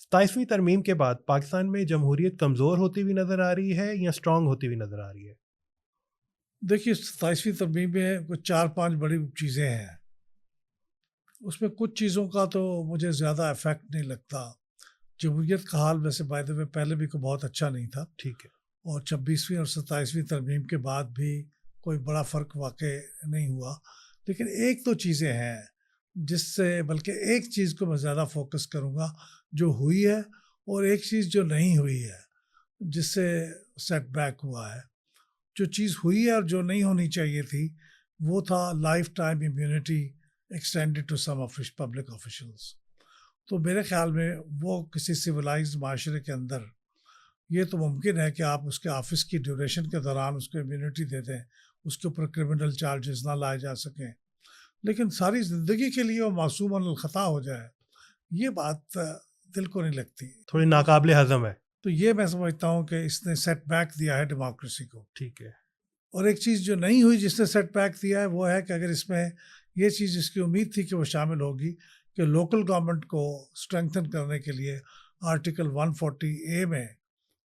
27ویں ترمیم کے بعد پاکستان میں جمہوریت کمزور ہوتی ہوئی نظر آ رہی ہے یا اسٹرانگ ہوتی ہوئی نظر آ رہی ہے؟ دیکھیے 27ویں ترمیم میں کچھ 4-5 بڑی چیزیں ہیں. اس میں کچھ چیزوں کا تو مجھے زیادہ افیکٹ نہیں لگتا. جمہوریت کا حال ویسے بائی دا وے پہلے بھی کوئی بہت اچھا نہیں تھا، ٹھیک ہے. اور 26ویں اور 27ویں ترمیم کے بعد بھی کوئی بڑا فرق واقع نہیں ہوا. لیکن ایک تو چیزیں ہیں جس سے، بلکہ ایک چیز کو میں زیادہ فوکس کروں گا جو ہوئی ہے، اور ایک چیز جو نہیں ہوئی ہے جس سے سیٹ بیک ہوا ہے. جو چیز ہوئی ہے اور جو نہیں ہونی چاہیے تھی وہ تھا lifetime immunity extended to some public officials. تو میرے خیال میں وہ کسی سویلائزڈ معاشرے کے اندر یہ تو ممکن ہے کہ آپ اس کے آفس کی ڈیوریشن کے دوران اس کو امیونٹی دے دیں، اس کے اوپر کرمنل چارجز نہ لائے جا سکیں، لیکن ساری زندگی کے لیے وہ معصوم الخطا ہو جائے، یہ بات دل کو نہیں لگتی، تھوڑی ناقابل ہضم ہے. تو یہ میں سمجھتا ہوں کہ اس نے سیٹ بیک دیا ہے ڈیموکریسی کو. ٹھیک ہے. اور ایک چیز جو نہیں ہوئی جس نے سیٹ بیک دیا ہے وہ ہے کہ اگر اس میں یہ چیز اس کی امید تھی کہ وہ شامل ہوگی کہ لوکل گورنمنٹ کو اسٹرینگتھن کرنے کے لیے آرٹیکل 140A میں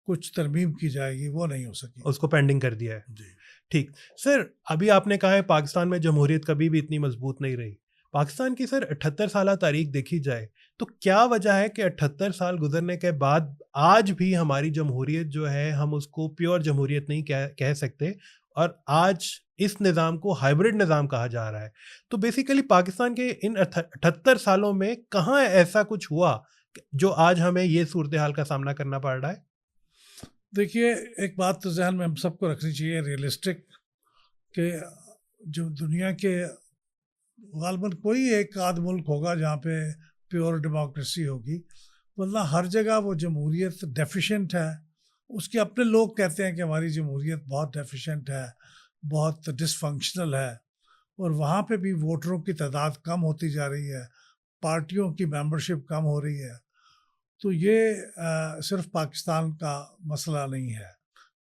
کچھ ترمیم کی جائے گی، وہ نہیں ہو سکی، اس کو پینڈنگ کر دیا ہے. جی. ٹھیک سر، ابھی آپ نے کہا ہے پاکستان میں جمہوریت کبھی بھی اتنی مضبوط نہیں رہی. پاکستان کی سر 78 سالہ تاریخ دیکھی جائے تو کیا وجہ ہے کہ 78 سال گزرنے کے بعد آج بھی ہماری جمہوریت جو ہے ہم اس کو پیور جمہوریت نہیں کہہ سکتے، اور آج اس نظام کو ہائبرڈ نظام کہا جا رہا ہے؟ تو بیسیکلی پاکستان کے ان 78 سالوں میں کہاں ایسا کچھ ہوا جو آج ہمیں یہ صورتحال کا سامنا کرنا پڑ رہا ہے؟ دیکھیے ایک بات تو ذہن میں ہم سب کو رکھنی چاہیے ریئلسٹک، کہ جو دنیا کے غالباً کوئی ایک آدھ ملک ہوگا جہاں پہ پیور ڈیموکریسی ہوگی، ورنہ ہر جگہ وہ جمہوریت ڈیفیشینٹ ہے. اس کے اپنے لوگ کہتے ہیں کہ ہماری جمہوریت بہت ڈیفیشینٹ ہے، بہت ڈس فنکشنل ہے، اور وہاں پہ بھی ووٹروں کی تعداد کم ہوتی جا رہی ہے، پارٹیوں کی ممبرشپ کم ہو رہی ہے. تو یہ صرف پاکستان کا مسئلہ نہیں ہے،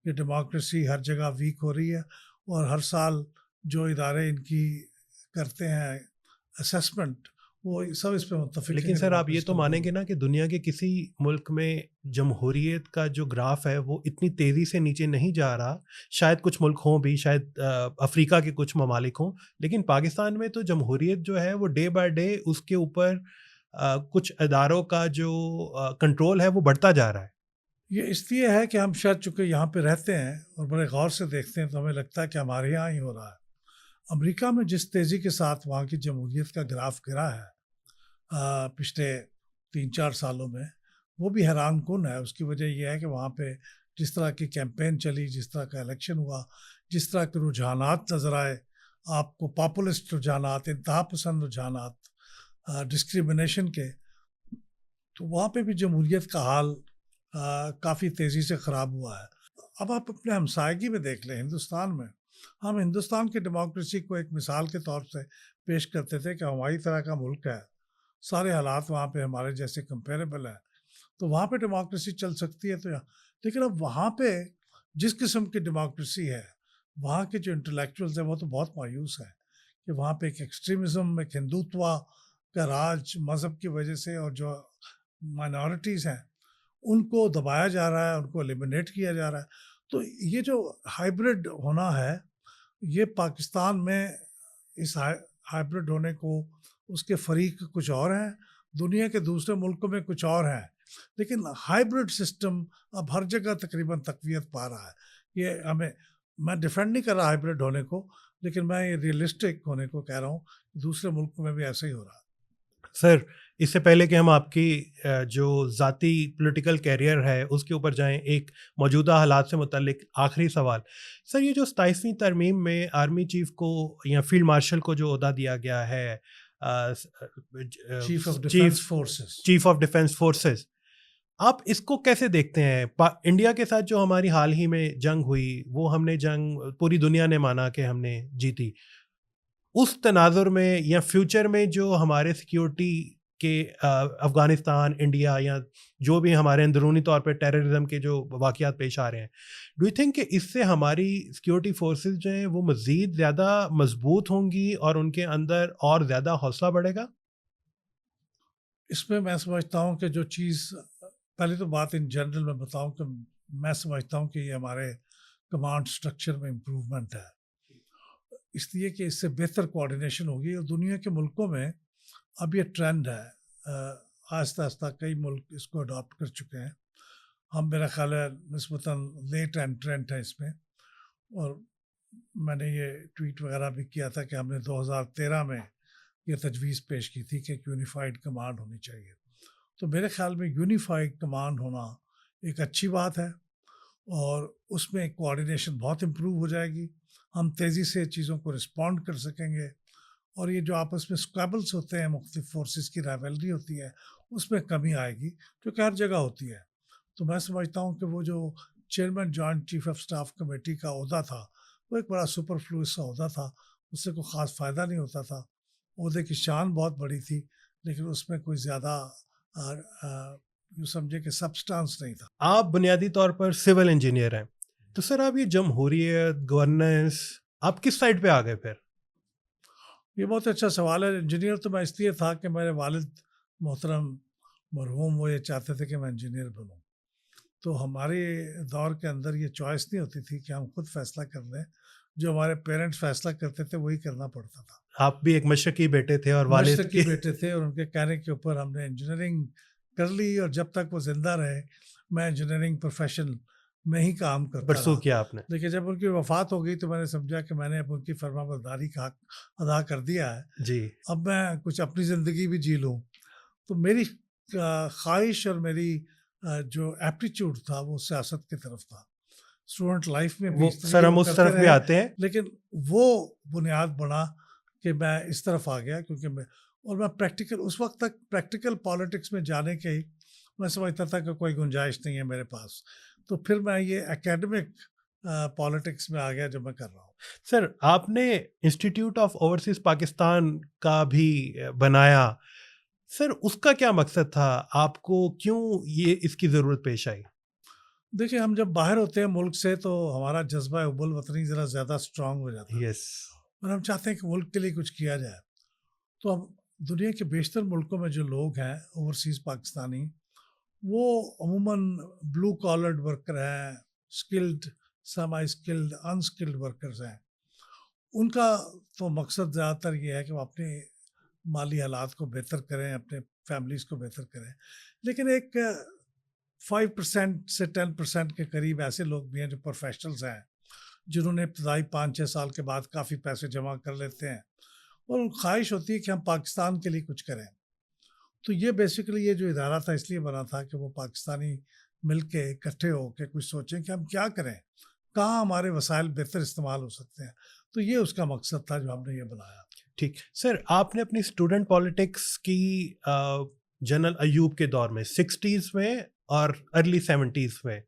یہ ڈیموکریسی ہر جگہ ویک ہو رہی ہے، اور ہر سال جو ادارے ان کی کرتے ہیں اسیسمنٹ وہ سب اس پہ متفق ہیں. لیکن سر آپ یہ تو مانیں گے نا کہ دنیا کے کسی ملک میں جمہوریت کا جو گراف ہے وہ اتنی تیزی سے نیچے نہیں جا رہا. شاید کچھ ملک ہوں بھی، شاید افریقہ کے کچھ ممالک ہوں، لیکن پاکستان میں تو جمہوریت جو ہے وہ ڈے بائی ڈے اس کے اوپر کچھ اداروں کا جو کنٹرول ہے وہ بڑھتا جا رہا ہے. یہ اس لیے ہے کہ ہم شاید چونکہ یہاں پہ رہتے ہیں اور بڑے غور سے دیکھتے ہیں تو ہمیں لگتا ہے کہ ہمارے یہاں ہی ہو رہا ہے. امریکہ میں جس تیزی کے ساتھ وہاں کی جمہوریت کا گراف گرا ہے پچھلے 3-4 سالوں میں، وہ بھی حیران کن ہے. اس کی وجہ یہ ہے کہ وہاں پہ جس طرح کی کیمپین چلی، جس طرح کا الیکشن ہوا، جس طرح کے رجحانات نظر آئے آپ کو، پاپولسٹ رجحانات، انتہا پسند رجحانات، ڈسکریمنیشن کے، تو وہاں پہ بھی جمہوریت کا حال کافی تیزی سے خراب ہوا ہے. اب آپ اپنے ہمسائیگی میں دیکھ لیں، ہندوستان میں ہم ہندوستان کی ڈیموکریسی کو ایک مثال کے طور سے پیش کرتے تھے کہ ہماری طرح کا ملک ہے، سارے حالات وہاں پہ ہمارے جیسے کمپیریبل ہیں، تو وہاں پہ ڈیموکریسی چل سکتی ہے. تو لیکن اب وہاں پہ جس قسم کی ڈیموکریسی ہے، وہاں کے جو انٹلیکچوئلز ہیں وہ تو بہت مایوس ہیں کہ وہاں پہ ایک ایکسٹریمزم، ایک ہندوتوا کا راج مذہب کی وجہ سے، اور جو مائنورٹیز ہیں ان کو دبایا جا رہا ہے، ان کو ایلیمنیٹ کیا جا رہا ہے. تو یہ جو ہائبرڈ ہونا ہے، یہ پاکستان میں اس ہائبرڈ ہونے کو اس کے فریق کچھ اور ہیں، دنیا کے دوسرے ملکوں میں کچھ اور ہیں، لیکن ہائبرڈ سسٹم اب ہر جگہ تقریباً تقویت پا رہا ہے. یہ میں ڈیفینڈ نہیں کر رہا ہائبرڈ ہونے کو، لیکن میں یہ ریئلسٹک ہونے کو کہہ رہا ہوں، دوسرے ملکوں میں بھی ایسا ہی ہو رہا ہے. سر اس سے پہلے کہ ہم آپ کی جو ذاتی پولیٹیکل کیریئر ہے اس کے اوپر جائیں، ایک موجودہ حالات سے متعلق آخری سوال. سر یہ جو 27ویں ترمیم میں آرمی چیف کو یا فیلڈ مارشل کو جو عہدہ دیا گیا ہے چیف آف ڈیفینس فورسز، آپ اس کو کیسے دیکھتے ہیں؟ انڈیا کے ساتھ جو ہماری حال ہی میں جنگ ہوئی، وہ ہم نے جنگ پوری دنیا نے مانا کہ ہم نے جیتی. اس تناظر میں یا فیوچر میں جو ہمارے سیکیورٹی کے افغانستان، انڈیا یا جو بھی ہمارے اندرونی طور پہ ٹیررزم کے جو واقعات پیش آ رہے ہیں، ڈو یو تھنک کہ اس سے ہماری سیکیورٹی فورسز جو ہیں وہ مزید زیادہ مضبوط ہوں گی اور ان کے اندر اور زیادہ حوصلہ بڑھے گا؟ اس میں میں سمجھتا ہوں کہ جو چیز پہلی تو بات ان جنرل میں بتاؤں کہ میں سمجھتا ہوں کہ یہ ہمارے کمانڈ سٹرکچر میں امپروومنٹ ہے، اس لیے کہ اس سے بہتر کوآرڈینیشن ہوگی، اور دنیا کے ملکوں میں اب یہ ٹرینڈ ہے، آہستہ آہستہ کئی ملک اس کو اڈاپٹ کر چکے ہیں. ہم میرا خیال ہے نسبتاً لیٹ انٹرنٹ ہے اس میں، اور میں نے یہ ٹویٹ وغیرہ بھی کیا تھا کہ ہم نے 2013 میں یہ تجویز پیش کی تھی کہ ایک یونیفائڈ کمانڈ ہونی چاہیے. تو میرے خیال میں یونیفائڈ کمانڈ ہونا ایک اچھی بات ہے، اور اس میں کوآرڈینیشن بہت امپروو ہو جائے گی، ہم تیزی سے چیزوں کو رسپونڈ کر سکیں گے، اور یہ جو آپس میں اسکویبلس ہوتے ہیں، مختلف فورسز کی رائیولری ہوتی ہے، اس میں کمی آئے گی جو کہ ہر جگہ ہوتی ہے. تو میں سمجھتا ہوں کہ وہ جو chairman joint chief of staff committee کا عہدہ تھا وہ ایک بڑا سپر فلوئس عہدہ تھا، اس سے کوئی خاص فائدہ نہیں ہوتا تھا. عہدے کی شان بہت بڑی تھی لیکن اس میں کوئی زیادہ یوں سمجھے کہ سبسٹانس نہیں تھا. آپ بنیادی طور پر سول انجینئر ہیں، تو سر آپ یہ جمہوریت گورننس آپ کس سائڈ پہ آ گئے پھر؟ یہ بہت اچھا سوال ہے. انجینئر تو میں اس لیے تھا کہ میرے والد محترم مرحوم وہ یہ چاہتے تھے کہ میں انجینئر بنوں، تو ہمارے دور کے اندر یہ چوائس نہیں ہوتی تھی کہ ہم خود فیصلہ کر لیں، جو ہمارے پیرنٹس فیصلہ کرتے تھے وہی کرنا پڑتا تھا. آپ بھی ایک مشرقی بیٹے تھے اور والد مشرقی بیٹے تھے، اور ان کے کہنے کے اوپر ہم نے انجینئرنگ کر لی، اور جب تک وہ زندہ رہے میں انجینئرنگ پروفیشن میں ہی کام کرتا پرسو رہا. کیا آپ نے؟ لیکن جب ان کی وفات ہو گئی تو میں نے سمجھا کہ میں نے اب ان کی فرما برداری کا حق ادا کر دیا ہے، جی. اب میں کچھ اپنی زندگی بھی جی لوں. تو میری خواہش اور میری جو ایپٹیچیوڈ تھا وہ سیاست کی طرف تھا. اسٹوڈنٹ لائف میں بھی سر ہم اس طرف بھی آتے ہیں، لیکن وہ بنیاد بنا کہ میں اس طرف آ گیا، کیونکہ میں پریکٹیکل اس وقت تک پریکٹیکل پالیٹکس میں جانے کے میں سمجھتا تھا کہ کوئی گنجائش نہیں ہے میرے پاس. تو پھر میں یہ اکیڈمک پالیٹکس میں آ گیا جو میں کر رہا ہوں. سر آپ نے انسٹیٹیوٹ آف اوورسیز پاکستان کا بھی بنایا، سر اس کا کیا مقصد تھا؟ آپ کو کیوں یہ اس کی ضرورت پیش آئی؟ دیکھیں ہم جب باہر ہوتے ہیں ملک سے تو ہمارا جذبہ حب الوطنی ذرا زیادہ اسٹرانگ ہو جاتا ہے، یس. اور ہم چاہتے ہیں کہ ملک کے لیے کچھ کیا جائے. تو اب دنیا کے بیشتر ملکوں میں جو لوگ ہیں اوورسیز پاکستانی، وہ عموماً بلو کالرڈ ورکر ہیں، skilled semi skilled unskilled workers ہیں. ان کا تو مقصد زیادہ تر یہ ہے کہ وہ اپنے مالی حالات کو بہتر کریں، اپنے فیملیز کو بہتر کریں. لیکن ایک 5% سے 10% کے قریب ایسے لوگ بھی ہیں جو پروفیشنلز ہیں، جنہوں نے ابتدائی 5-6 سال کے بعد کافی پیسے جمع کر لیتے ہیں، اور ان خواہش ہوتی ہے کہ ہم پاکستان کے لیے کچھ کریں. تو یہ بیسیکلی یہ جو ادارہ تھا اس لیے بنا تھا کہ وہ پاکستانی مل کے اکٹھے ہو کے کچھ سوچیں کہ ہم کیا کریں، کہاں ہمارے وسائل بہتر استعمال ہو سکتے ہیں. تو یہ اس کا مقصد تھا جو ہم نے یہ بنایا. ٹھیک. سر آپ نے اپنی اسٹوڈنٹ پالیٹکس کی جنرل ایوب کے دور میں 60s میں اور ارلی 70s میں،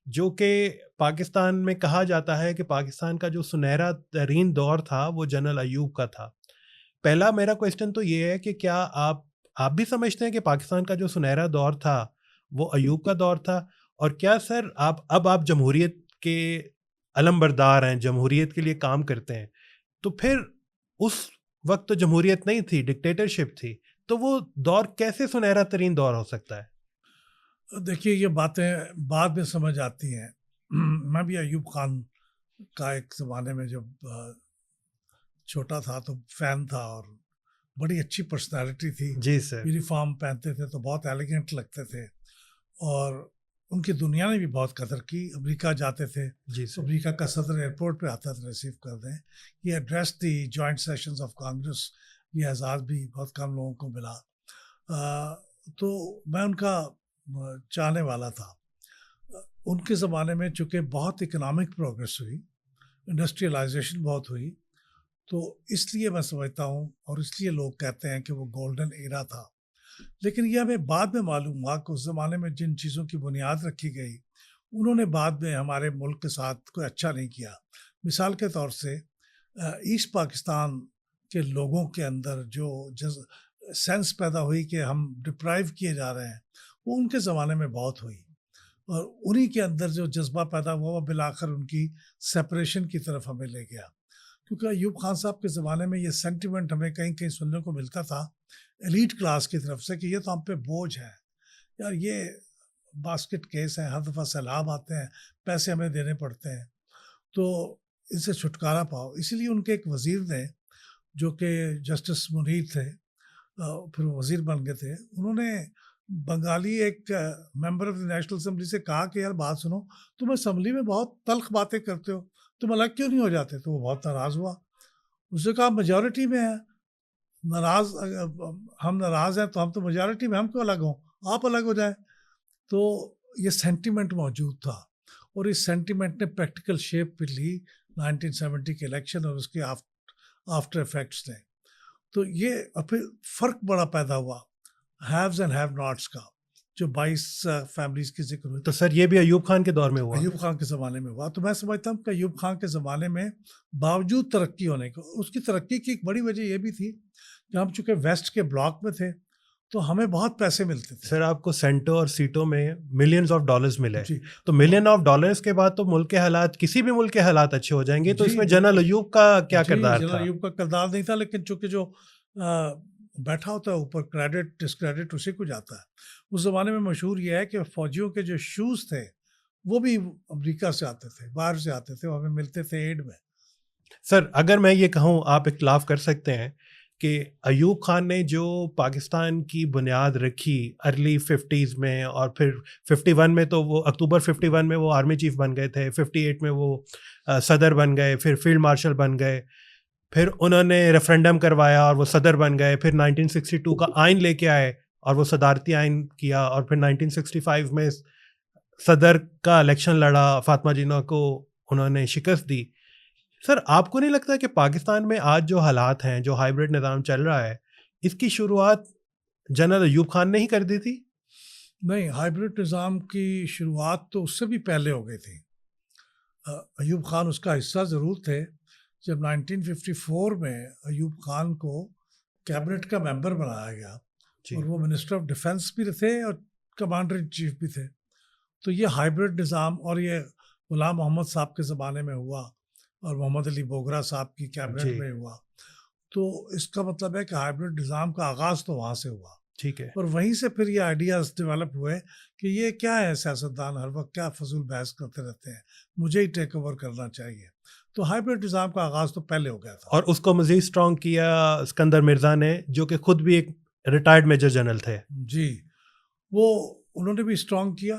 جو کہ پاکستان میں کہا جاتا ہے کہ پاکستان کا جو سنہرا ترین دور تھا وہ جنرل ایوب کا تھا. پہلا میرا کویسچن تو یہ ہے کہ کیا آپ بھی سمجھتے ہیں کہ پاکستان کا جو سنہرا دور تھا وہ ایوب کا دور تھا؟ اور کیا سر آپ جمہوریت کے علم بردار ہیں، جمہوریت کے لیے کام کرتے ہیں، تو پھر اس وقت تو جمہوریت نہیں تھی، ڈکٹیٹرشپ تھی، تو وہ دور کیسے سنہرا ترین دور ہو سکتا ہے؟ دیکھیے یہ باتیں بعد میں سمجھ آتی ہیں. میں بھی ایوب خان کا ایک زمانے میں جب چھوٹا تھا تو فین تھا، اور بڑی اچھی پرسنالٹی تھی. جی سر. یونیفارم پہنتے تھے تو بہت ایلیگنٹ لگتے تھے، اور ان کی دنیا نے بھی بہت قدر کی. امریکہ جاتے تھے، جی تو سر. امریکہ کا صدر ایئرپورٹ پہ آتا تھا ریسیو کر دیں. یہ address the joint sessions of Congress, یہ اعزاز بھی بہت کم لوگوں کو ملا. تو میں ان کا چاہنے والا تھا. ان کے زمانے میں چونکہ بہت اکنامک پروگریس ہوئی، انڈسٹریلائزیشن بہت ہوئی، تو اس لیے میں سمجھتا ہوں، اور اس لیے لوگ کہتے ہیں کہ وہ گولڈن ایرا تھا. لیکن یہ ہمیں بعد میں معلوم ہوا کہ اس زمانے میں جن چیزوں کی بنیاد رکھی گئی انہوں نے بعد میں ہمارے ملک کے ساتھ کوئی اچھا نہیں کیا. مثال کے طور سے ایسٹ پاکستان کے لوگوں کے اندر جو سینس پیدا ہوئی کہ ہم ڈپرائیو کیے جا رہے ہیں، وہ ان کے زمانے میں بہت ہوئی، اور انہی کے اندر جو جذبہ پیدا ہوا وہ بالآخر ان کی سپریشن کی طرف ہمیں لے گیا. کیونکہ ایوب خان صاحب کے زمانے میں یہ سینٹیمنٹ ہمیں کہیں کہیں سننے کو ملتا تھا ایلیٹ کلاس کی طرف سے کہ یہ تو ہم پہ بوجھ ہے، یار یہ باسکٹ کیس ہیں, ہر دفعہ سیلاب آتے ہیں, پیسے ہمیں دینے پڑتے ہیں, تو اس سے چھٹکارا پاؤ. اسی لیے ان کے ایک وزیر نے جو کہ جسٹس منیر تھے, پھر وہ وزیر بن گئے تھے, انہوں نے بنگالی ایک member of the national assembly سے کہا کہ یار بات سنو, تم اسمبلی میں بہت تلخ باتیں کرتے ہو, تم الگ کیوں نہیں ہو جاتے؟ تو وہ بہت ناراض ہوا. اس نے کہا میجورٹی میں ہے, ہم ناراض ہیں تو ہم تو میجورٹی میں, ہم کیوں الگ ہوں, آپ الگ ہو جائیں. تو یہ سینٹیمنٹ موجود تھا, اور اس سینٹیمنٹ نے پریکٹیکل شیپ پہ لی 1970 کے الیکشن اور اس کے آفٹر افیکٹس نے. تو یہ پھر فرق بڑا پیدا ہوا ہیوز اینڈ ہیو ناٹس کا, جو 22 فیملیز کی ذکر ہوئی. تو سر یہ بھی ایوب خان کے دور میں ہوا؟ ایوب خان کے زمانے میں ہوا. تو میں سمجھتا ہوں کہ ایوب خان کے زمانے میں باوجود ترقی ہونے کو, اس کی ترقی کی ایک بڑی وجہ یہ بھی تھی کہ ہم چونکہ ویسٹ کے بلاک میں تھے تو ہمیں بہت پیسے ملتے تھے. سر آپ کو سینٹوں اور سیٹوں میں ملینز آف ڈالرز ملے, جی. تو ملین آف ڈالرز کے بعد تو ملک کے حالات, کسی بھی ملک کے حالات اچھے ہو جائیں گے. تو جی, اس میں جنرل ایوب کا کیا جی, کردار جنرل تھا؟ ایوب کا کردار نہیں تھا, لیکن چونکہ جو بیٹھا ہوتا ہے اوپر, کریڈٹ ڈسکریڈٹ اسی کو جاتا ہے. اس زمانے میں مشہور یہ ہے کہ فوجیوں کے جو شوز تھے وہ بھی امریکہ سے آتے تھے, باہر سے آتے تھے, وہ ہمیں ملتے تھے ایڈ میں. سر اگر میں یہ کہوں, آپ اختلاف کر سکتے ہیں کہ ایوب خان نے جو پاکستان کی بنیاد رکھی ارلی 50s میں, اور پھر 51 میں تو وہ اکتوبر 51 میں وہ آرمی چیف بن گئے تھے, 58 میں وہ صدر بن گئے, پھر فیلڈ مارشل بن گئے, پھر انہوں نے ریفرینڈم کروایا اور وہ صدر بن گئے, پھر 1962 کا آئین لے کے آئے اور وہ صدارتی آئین کیا, اور پھر 1965 میں صدر کا الیکشن لڑا, فاطمہ جناح کو انہوں نے شکست دی. سر آپ کو نہیں لگتا کہ پاکستان میں آج جو حالات ہیں, جو ہائیبرڈ نظام چل رہا ہے, اس کی شروعات جنرل ایوب خان نے ہی کر دی تھی؟ نہیں, ہائیبرڈ نظام کی شروعات تو اس سے بھی پہلے ہو گئی تھی. ایوب خان اس کا حصہ ضرور تھے. جب 1954 میں ایوب خان کو کیبنٹ کا ممبر بنایا گیا, اور وہ منسٹر آف ڈیفنس بھی تھے اور کمانڈر ان چیف بھی تھے, تو یہ ہائیبرڈ نظام, اور یہ غلام محمد صاحب کے زمانے میں ہوا اور محمد علی بوگرا صاحب کی کیبنٹ میں ہوا. تو اس کا مطلب ہے کہ ہائیبرڈ نظام کا آغاز تو وہاں سے ہوا. ٹھیک ہے. اور وہیں سے پھر یہ آئیڈیاز ڈیولپ ہوئے کہ یہ کیا ہے, سیاستدان ہر وقت کیا فضول بحث کرتے رہتے ہیں, مجھے ہی ٹیک اوور کرنا چاہیے. تو ہائیبرڈ نظام کا آغاز تو پہلے ہو گیا تھا, اور اس کو مزید اسٹرانگ کیا اسکندر مرزا نے, جو کہ خود بھی ایک ریٹائرڈ میجر جنرل تھے. جی, وہ انہوں نے بھی اسٹرانگ کیا.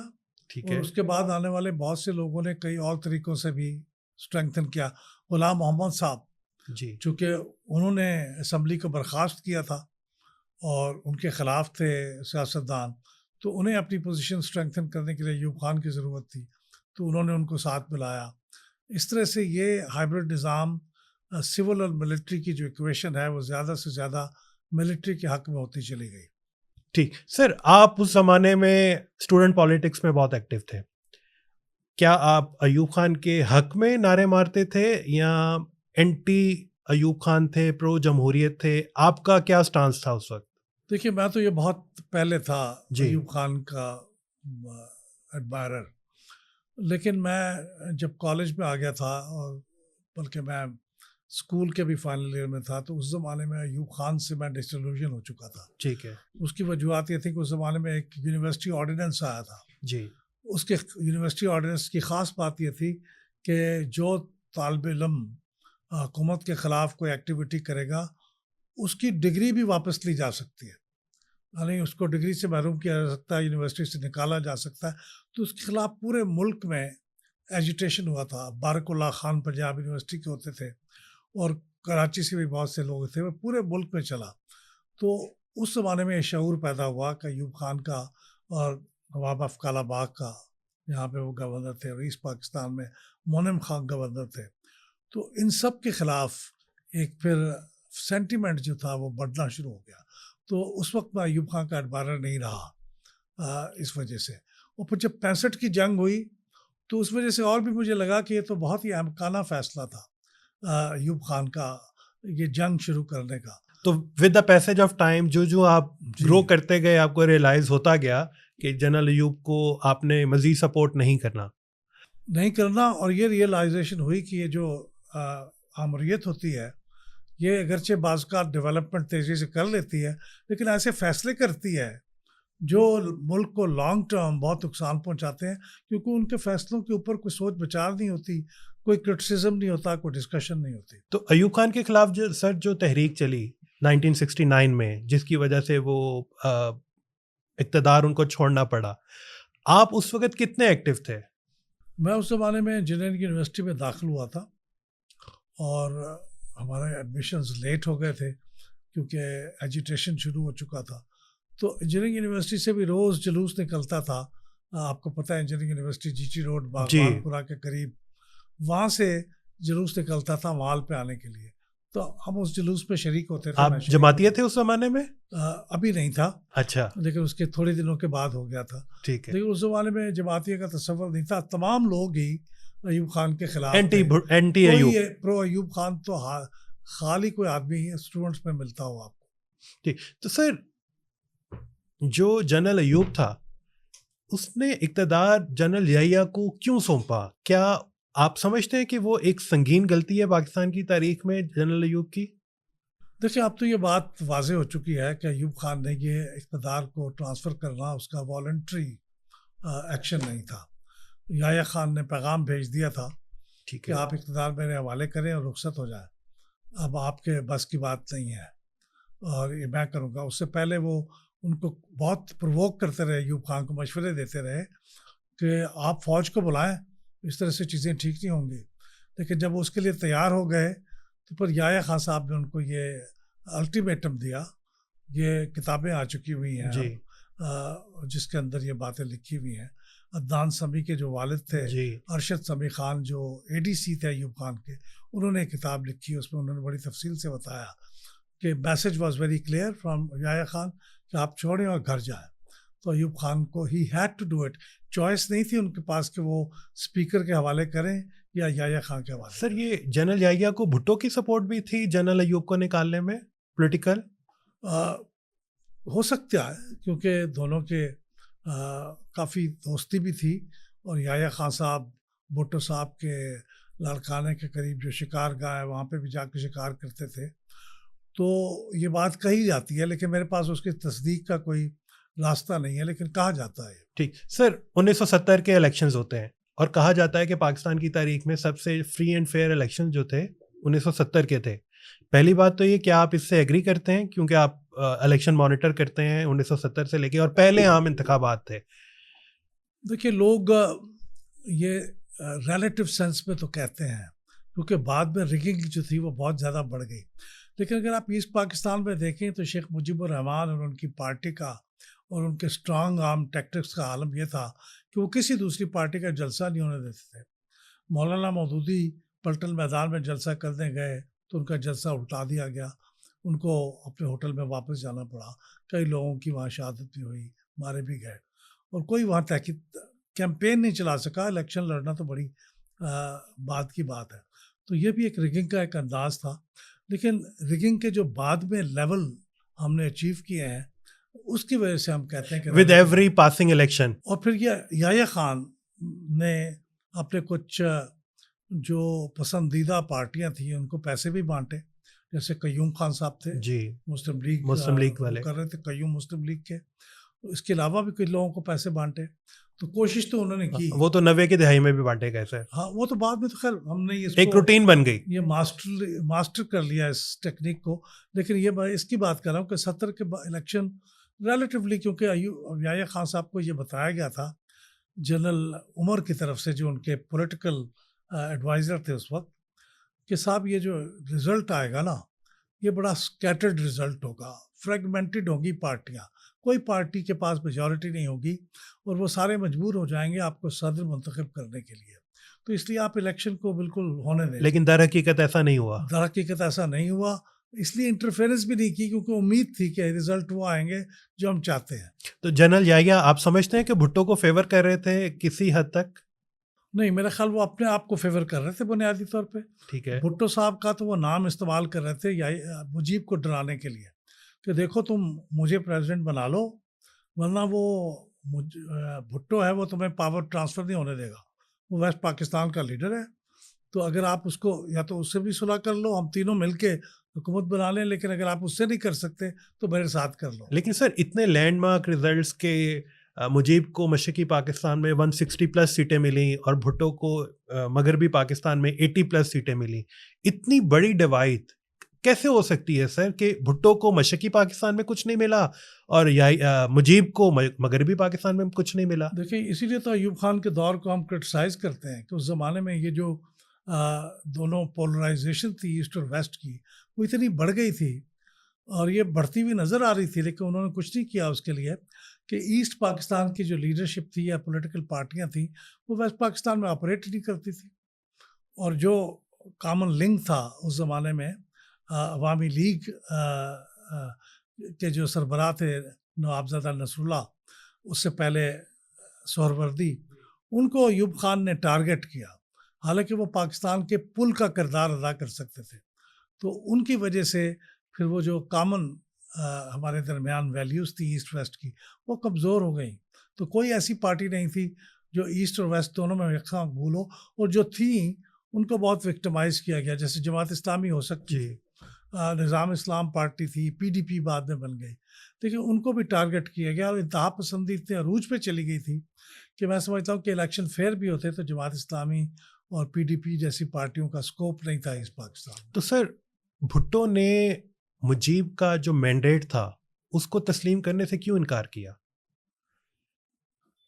ٹھیک اور ہے. اس کے بعد آنے والے بہت سے لوگوں نے کئی اور طریقوں سے بھی اسٹرینگتھن کیا. غلام محمد صاحب, جی, چونکہ انہوں نے اسمبلی کو برخاست کیا تھا اور ان کے خلاف تھے سیاستدان, تو انہیں اپنی پوزیشن اسٹرینگتھن کرنے کے لیے ایوب خان کی ضرورت تھی, تو انہوں نے ان کو ساتھ ملایا. اس طرح سے یہ ہائیبرڈ نظام سول اور ملٹری کی جو ایکویشن ہے وہ زیادہ سے زیادہ ملٹری کے حق میں ہوتی چلی گئی. ٹھیک. سر آپ اس زمانے میں اسٹوڈنٹ پالیٹکس میں بہت ایکٹیو تھے, کیا آپ ایوب خان کے حق میں نعرے مارتے تھے یا اینٹی ایوب خان تھے, پرو جمہوریت تھے؟ آپ کا کیا سٹانس تھا اس وقت؟ دیکھیے, میں تو یہ بہت پہلے تھا جی. ایوب خان کا ایڈمائرر, لیکن میں جب کالج میں آ گیا تھا, اور بلکہ میں اسکول کے بھی فائنل ایئر میں تھا, تو اس زمانے میں ایوب خان سے میں ڈسلوژن ہو چکا تھا. ٹھیک ہے. اس کی وجوہات یہ تھی کہ اس زمانے میں ایک یونیورسٹی آرڈیننس آیا تھا. جی. اس کے یونیورسٹی آرڈیننس کی خاص بات یہ تھی کہ جو طالب علم حکومت کے خلاف کوئی ایکٹیویٹی کرے گا, اس کی ڈگری بھی واپس لی جا سکتی ہے, یعنی اس کو ڈگری سے محروم کیا جا سکتا ہے, یونیورسٹی سے نکالا جا سکتا ہے. تو اس کے خلاف پورے ملک میں ایجیٹیشن ہوا تھا. بارک اللہ خان پنجاب یونیورسٹی کے ہوتے تھے, اور کراچی سے بھی بہت سے لوگ تھے, وہ پورے ملک میں چلا. تو اس زمانے میں یہ شعور پیدا ہوا کہ ایوب خان کا اور نواب افضل آباد کا, یہاں پہ وہ گورنر تھے, اور ایسٹ پاکستان میں مونم خان گورنر تھے. تو ان سب کے خلاف ایک پھر سینٹیمنٹ جو تھا وہ بڑھنا شروع ہو گیا. تو اس وقت میں ایوب خان کا ایڈمائرر نہیں رہا اس وجہ سے. اور پھر جب 65 کی جنگ ہوئی تو اس وجہ سے اور بھی مجھے لگا کہ یہ تو بہت ہی احمقانہ فیصلہ تھا ایوب خان کا, یہ جنگ شروع کرنے کا. تو with the passage of time جو آپ گرو کرتے گئے, آپ کو ریئلائز ہوتا گیا کہ جنرل ایوب کو آپ نے مزید سپورٹ نہیں کرنا, اور یہ ریئلائزیشن ہوئی کہ یہ جو آمریت ہوتی ہے یہ اگرچہ بعض کا ڈیولپمنٹ تیزی سے کر لیتی ہے, لیکن ایسے فیصلے کرتی ہے جو ملک کو لانگ ٹرم بہت نقصان پہنچاتے ہیں، کیونکہ ان کے فیصلوں کے اوپر کوئی سوچ بچار نہیں ہوتی، کوئی کرٹیسزم نہیں ہوتا، کوئی ڈسکشن نہیں ہوتی. تو ایوب خان کے خلاف جو تحریک چلی 1969 میں، جس کی وجہ سے وہ اقتدار ان کو چھوڑنا پڑا، آپ اس وقت کتنے ایکٹیو تھے؟ میں اس زمانے میں انجینئرنگ یونیورسٹی میں داخل ہوا تھا، اور ہمارے ایڈمیشنز لیٹ ہو گئے تھے کیونکہ ایجیٹیشن شروع ہو چکا تھا. تو انجینئرنگ یونیورسٹی سے بھی روز جلوس نکلتا تھا. آپ کو پتہ ہے engineering university G T road Baghbanpura کے قریب، وہاں سے جلوس نکلتا تھا مال پہ آنے کے لیے. تو ہم اس جلوس پہ شریک ہوتے تھے. آپ جماعتیہ تھے اس زمانے میں؟ ابھی نہیں تھا. اچھا. لیکن اس کے تھوڑے دنوں کے بعد ہو گیا تھا. ٹھیک ہے. لیکن اس زمانے میں جماعتیہ کا تصور نہیں تھا. تمام لوگ ہی ایوب خان کے خلاف، اینٹی ایوب، پرو ایوب خان. تو خالی کوئی آدمی ہی اسٹوڈنٹس میں ملتا ہو آپ کو. ٹھیک. تو سر، جو جنرل ایوب تھا اس نے اقتدار جنرل یحییٰ کو کیوں سونپا؟ کیا آپ سمجھتے ہیں کہ وہ ایک سنگین غلطی ہے پاکستان کی تاریخ میں جنرل ایوب کی؟ دیکھیں، اب تو یہ بات واضح ہو چکی ہے کہ ایوب خان نے یہ اقتدار کو ٹرانسفر کرنا اس کا والنٹری ایکشن نہیں تھا. یحییٰ خان نے پیغام بھیج دیا تھا کہ آپ اقتدار میرے حوالے کریں اور رخصت ہو جائیں. اب آپ کے بس کی بات نہیں ہے اور یہ میں کروں گا. اس سے پہلے وہ ان کو بہت پرووک کرتے رہے، ایوب خان کو مشورے دیتے رہے کہ آپ فوج کو بلائیں، اس طرح سے چیزیں ٹھیک نہیں ہوں گی. لیکن جب وہ اس کے لیے تیار ہو گئے تو پھر یحییٰ خان صاحب نے ان کو یہ الٹیمیٹم دیا. یہ کتابیں آ چکی ہوئی ہیں جی، جس کے اندر یہ باتیں لکھی ہوئی ہیں. عدنان سمیع کے جو والد تھے، ارشد سمیع خان، جو اے ڈی سی تھے ایوب خان کے، انہوں نے کتاب لکھی. اس میں انہوں نے بڑی تفصیل سے بتایا کہ message was very clear from Yahya Khan کہ آپ چھوڑیں اور گھر جائیں. تو ایوب خان کو ہی had to do it. Choice نہیں تھی ان کے پاس کہ وہ اسپیکر کے حوالے کریں یا یحییٰ خان کے حوالے. سر، یہ جنرل یحییٰ کو بھٹو کی سپورٹ بھی تھی جنرل ایوب کو نکالنے میں، پولیٹیکل؟ ہو سکتا ہے، کیونکہ دونوں کے کافی دوستی بھی تھی. اور یحییٰ خان صاحب بھٹو صاحب کے لاڑکانے کے قریب جو شکار گاہ ہے وہاں پہ بھی جا کے شکار کرتے تھے. تو یہ بات کہی جاتی ہے، لیکن میرے پاس اس کی تصدیق کا کوئی راستہ نہیں ہے، لیکن کہا جاتا ہے. ٹھیک. سر، 1970 کے الیکشنز ہوتے ہیں اور کہا جاتا ہے کہ پاکستان کی تاریخ میں سب سے فری اینڈ فیئر الیکشن جو تھے 1970 کے تھے. پہلی بات تو یہ کہ آپ اس سے ایگری کرتے ہیں، کیونکہ آپ الیکشن مانیٹر کرتے ہیں 1970 سے لے کے، اور پہلے عام انتخابات تھے. دیکھیے، لوگ یہ ریلیٹیو سینس میں تو کہتے ہیں، کیونکہ بعد میں ریگنگ جو تھی وہ بہت زیادہ بڑھ گئی. لیکن اگر آپ ایسٹ پاکستان میں دیکھیں تو شیخ مجیب الرحمان اور ان کی پارٹی کا اور ان کے اسٹرانگ آرم ٹیکٹکس کا عالم یہ تھا کہ وہ کسی دوسری پارٹی کا جلسہ نہیں ہونے دیتے تھے. مولانا مودودی پلٹن میدان میں جلسہ کرنے گئے تو ان کا جلسہ الٹا دیا گیا، ان کو اپنے ہوٹل میں واپس جانا پڑا. کئی لوگوں کی وہاں شہادت بھی ہوئی، مارے بھی گئے، اور کوئی وہاں تحقیق کیمپین نہیں چلا سکا. الیکشن لڑنا تو بڑی بات کی بات ہے. تو یہ بھی ایک ریگنگ کا ایک انداز تھا. لیکن ریگنگ کے جو بعد میں لیول ہم نے اچیو کیے ہیں، اس کی وجہ سے ہم کہتے ہیں کہ ود ایوری پاسنگ الیکشن. اور پھر یہ یحییٰ خان نے اپنے کچھ جو پسندیدہ پارٹیاں تھیں ان کو پیسے بھی بانٹے. جیسے قیوم خان صاحب تھے، جی، مسلم لیگ والے کر رہے تھے، قیوم مسلم لیگ کے. اس کے علاوہ بھی کچھ لوگوں کو پیسے بانٹے. تو کوشش تو انہوں نے کی. وہ تو 90 کی دہائی میں بھی بانٹے گئے سر. ہاں، وہ تو بعد میں تو خیر ہم نے ایک روٹین بن گئی، یہ ماسٹر کر لیا اس ٹیکنیک کو. لیکن یہ میں اس کی بات کر رہا ہوں کہ 70 کے الیکشن ریلیٹیولی، کیونکہ یحییٰ خان صاحب کو یہ بتایا گیا تھا جنرل عمر کی طرف سے، جو ان کے پولیٹیکل ایڈوائزر تھے اس وقت، کہ صاحب یہ جو رزلٹ آئے گا نا، یہ بڑا اسکیٹرڈ رزلٹ ہوگا، فریگمنٹڈ ہوگی پارٹیاں، کوئی پارٹی کے پاس میجورٹی نہیں ہوگی، اور وہ سارے مجبور ہو جائیں گے آپ کو صدر منتخب کرنے کے لیے. تو اس لیے آپ الیکشن کو بالکل ہونے دیں. لیکن در حقیقت ایسا نہیں ہوا. در حقیقت ایسا نہیں ہوا، اس لیے انٹرفیئرنس بھی نہیں کی، کیونکہ امید تھی کہ رزلٹ وہ آئیں گے جو ہم چاہتے ہیں. تو جنرل یحییٰ آپ سمجھتے ہیں کہ بھٹو کو فیور کر رہے تھے کسی حد تک؟ نہیں، میرا خیال وہ اپنے آپ کو فیور کر رہے تھے بنیادی طور پہ. ٹھیک ہے. بھٹو صاحب کا تو وہ نام استعمال کر رہے تھے مجیب کو ڈرانے کے لیے کہ دیکھو تم مجھے پریزیڈنٹ بنا لو، ورنہ وہ بھٹو ہے وہ تمہیں پاور ٹرانسفر نہیں ہونے دے گا. وہ ویسٹ پاکستان کا لیڈر ہے، تو اگر آپ اس کو یا تو اس سے بھی صلح کر لو، ہم تینوں مل کے حکومت بنا لیں، لیکن اگر آپ اس سے نہیں کر سکتے تو میرے ساتھ کر لو. لیکن سر اتنے لینڈ مارک ریزلٹس کے مجیب کو مشرقی پاکستان میں 160 پلس سیٹیں ملیں اور بھٹو کو مغربی پاکستان میں 80 پلس سیٹیں ملیں. اتنی بڑی ڈیوائڈ کیسے ہو سکتی ہے سر کہ بھٹو کو مشرقی پاکستان میں کچھ نہیں ملا اور مجیب کو مغربی پاکستان میں کچھ نہیں ملا؟ دیکھیں اسی لیے تو ایوب خان کے دور کو ہم کرٹیسائز کرتے ہیں کہ اس زمانے میں یہ جو دونوں پولرائزیشن تھی ایسٹ اور ویسٹ کی، وہ اتنی بڑھ گئی تھی اور یہ بڑھتی ہوئی نظر آ رہی تھی، لیکن انہوں نے کچھ نہیں کیا اس کے لیے کہ ایسٹ پاکستان کی جو لیڈرشپ تھی یا پولیٹیکل پارٹیاں تھیں وہ ویسٹ پاکستان میں آپریٹ نہیں کرتی تھی. اور جو کامن لنک تھا اس زمانے میں عوامی لیگ کے جو سربراہ تھے نوابزادہ نصر اللہ، اس سے پہلے سہروردی، ان کو ایوب خان نے ٹارگٹ کیا، حالانکہ وہ پاکستان کے پل کا کردار ادا کر سکتے تھے. تو ان کی وجہ سے پھر وہ جو کامن ہمارے درمیان ویلیوز تھی ایسٹ ویسٹ کی وہ کمزور ہو گئیں. تو کوئی ایسی پارٹی نہیں تھی جو ایسٹ اور ویسٹ دونوں میں یکساں مقبول ہو، اور جو تھیں ان کو بہت وکٹمائز کیا گیا. جیسے جماعت اسلامی ہو سکتی تھی، نظام اسلام پارٹی تھی، پی ڈی پی بعد میں بن گئی، لیکن ان کو بھی ٹارگٹ کیا گیا اور انتہا پسندی اتنے عروج پہ چلی گئی تھی کہ میں سمجھتا ہوں کہ الیکشن فیئر بھی ہوتے تو جماعت اسلامی اور پی ڈی پی جیسی پارٹیوں کا سکوپ نہیں تھا اس پاکستان. تو سر بھٹو نے مجیب کا جو مینڈیٹ تھا اس کو تسلیم کرنے سے کیوں انکار کیا؟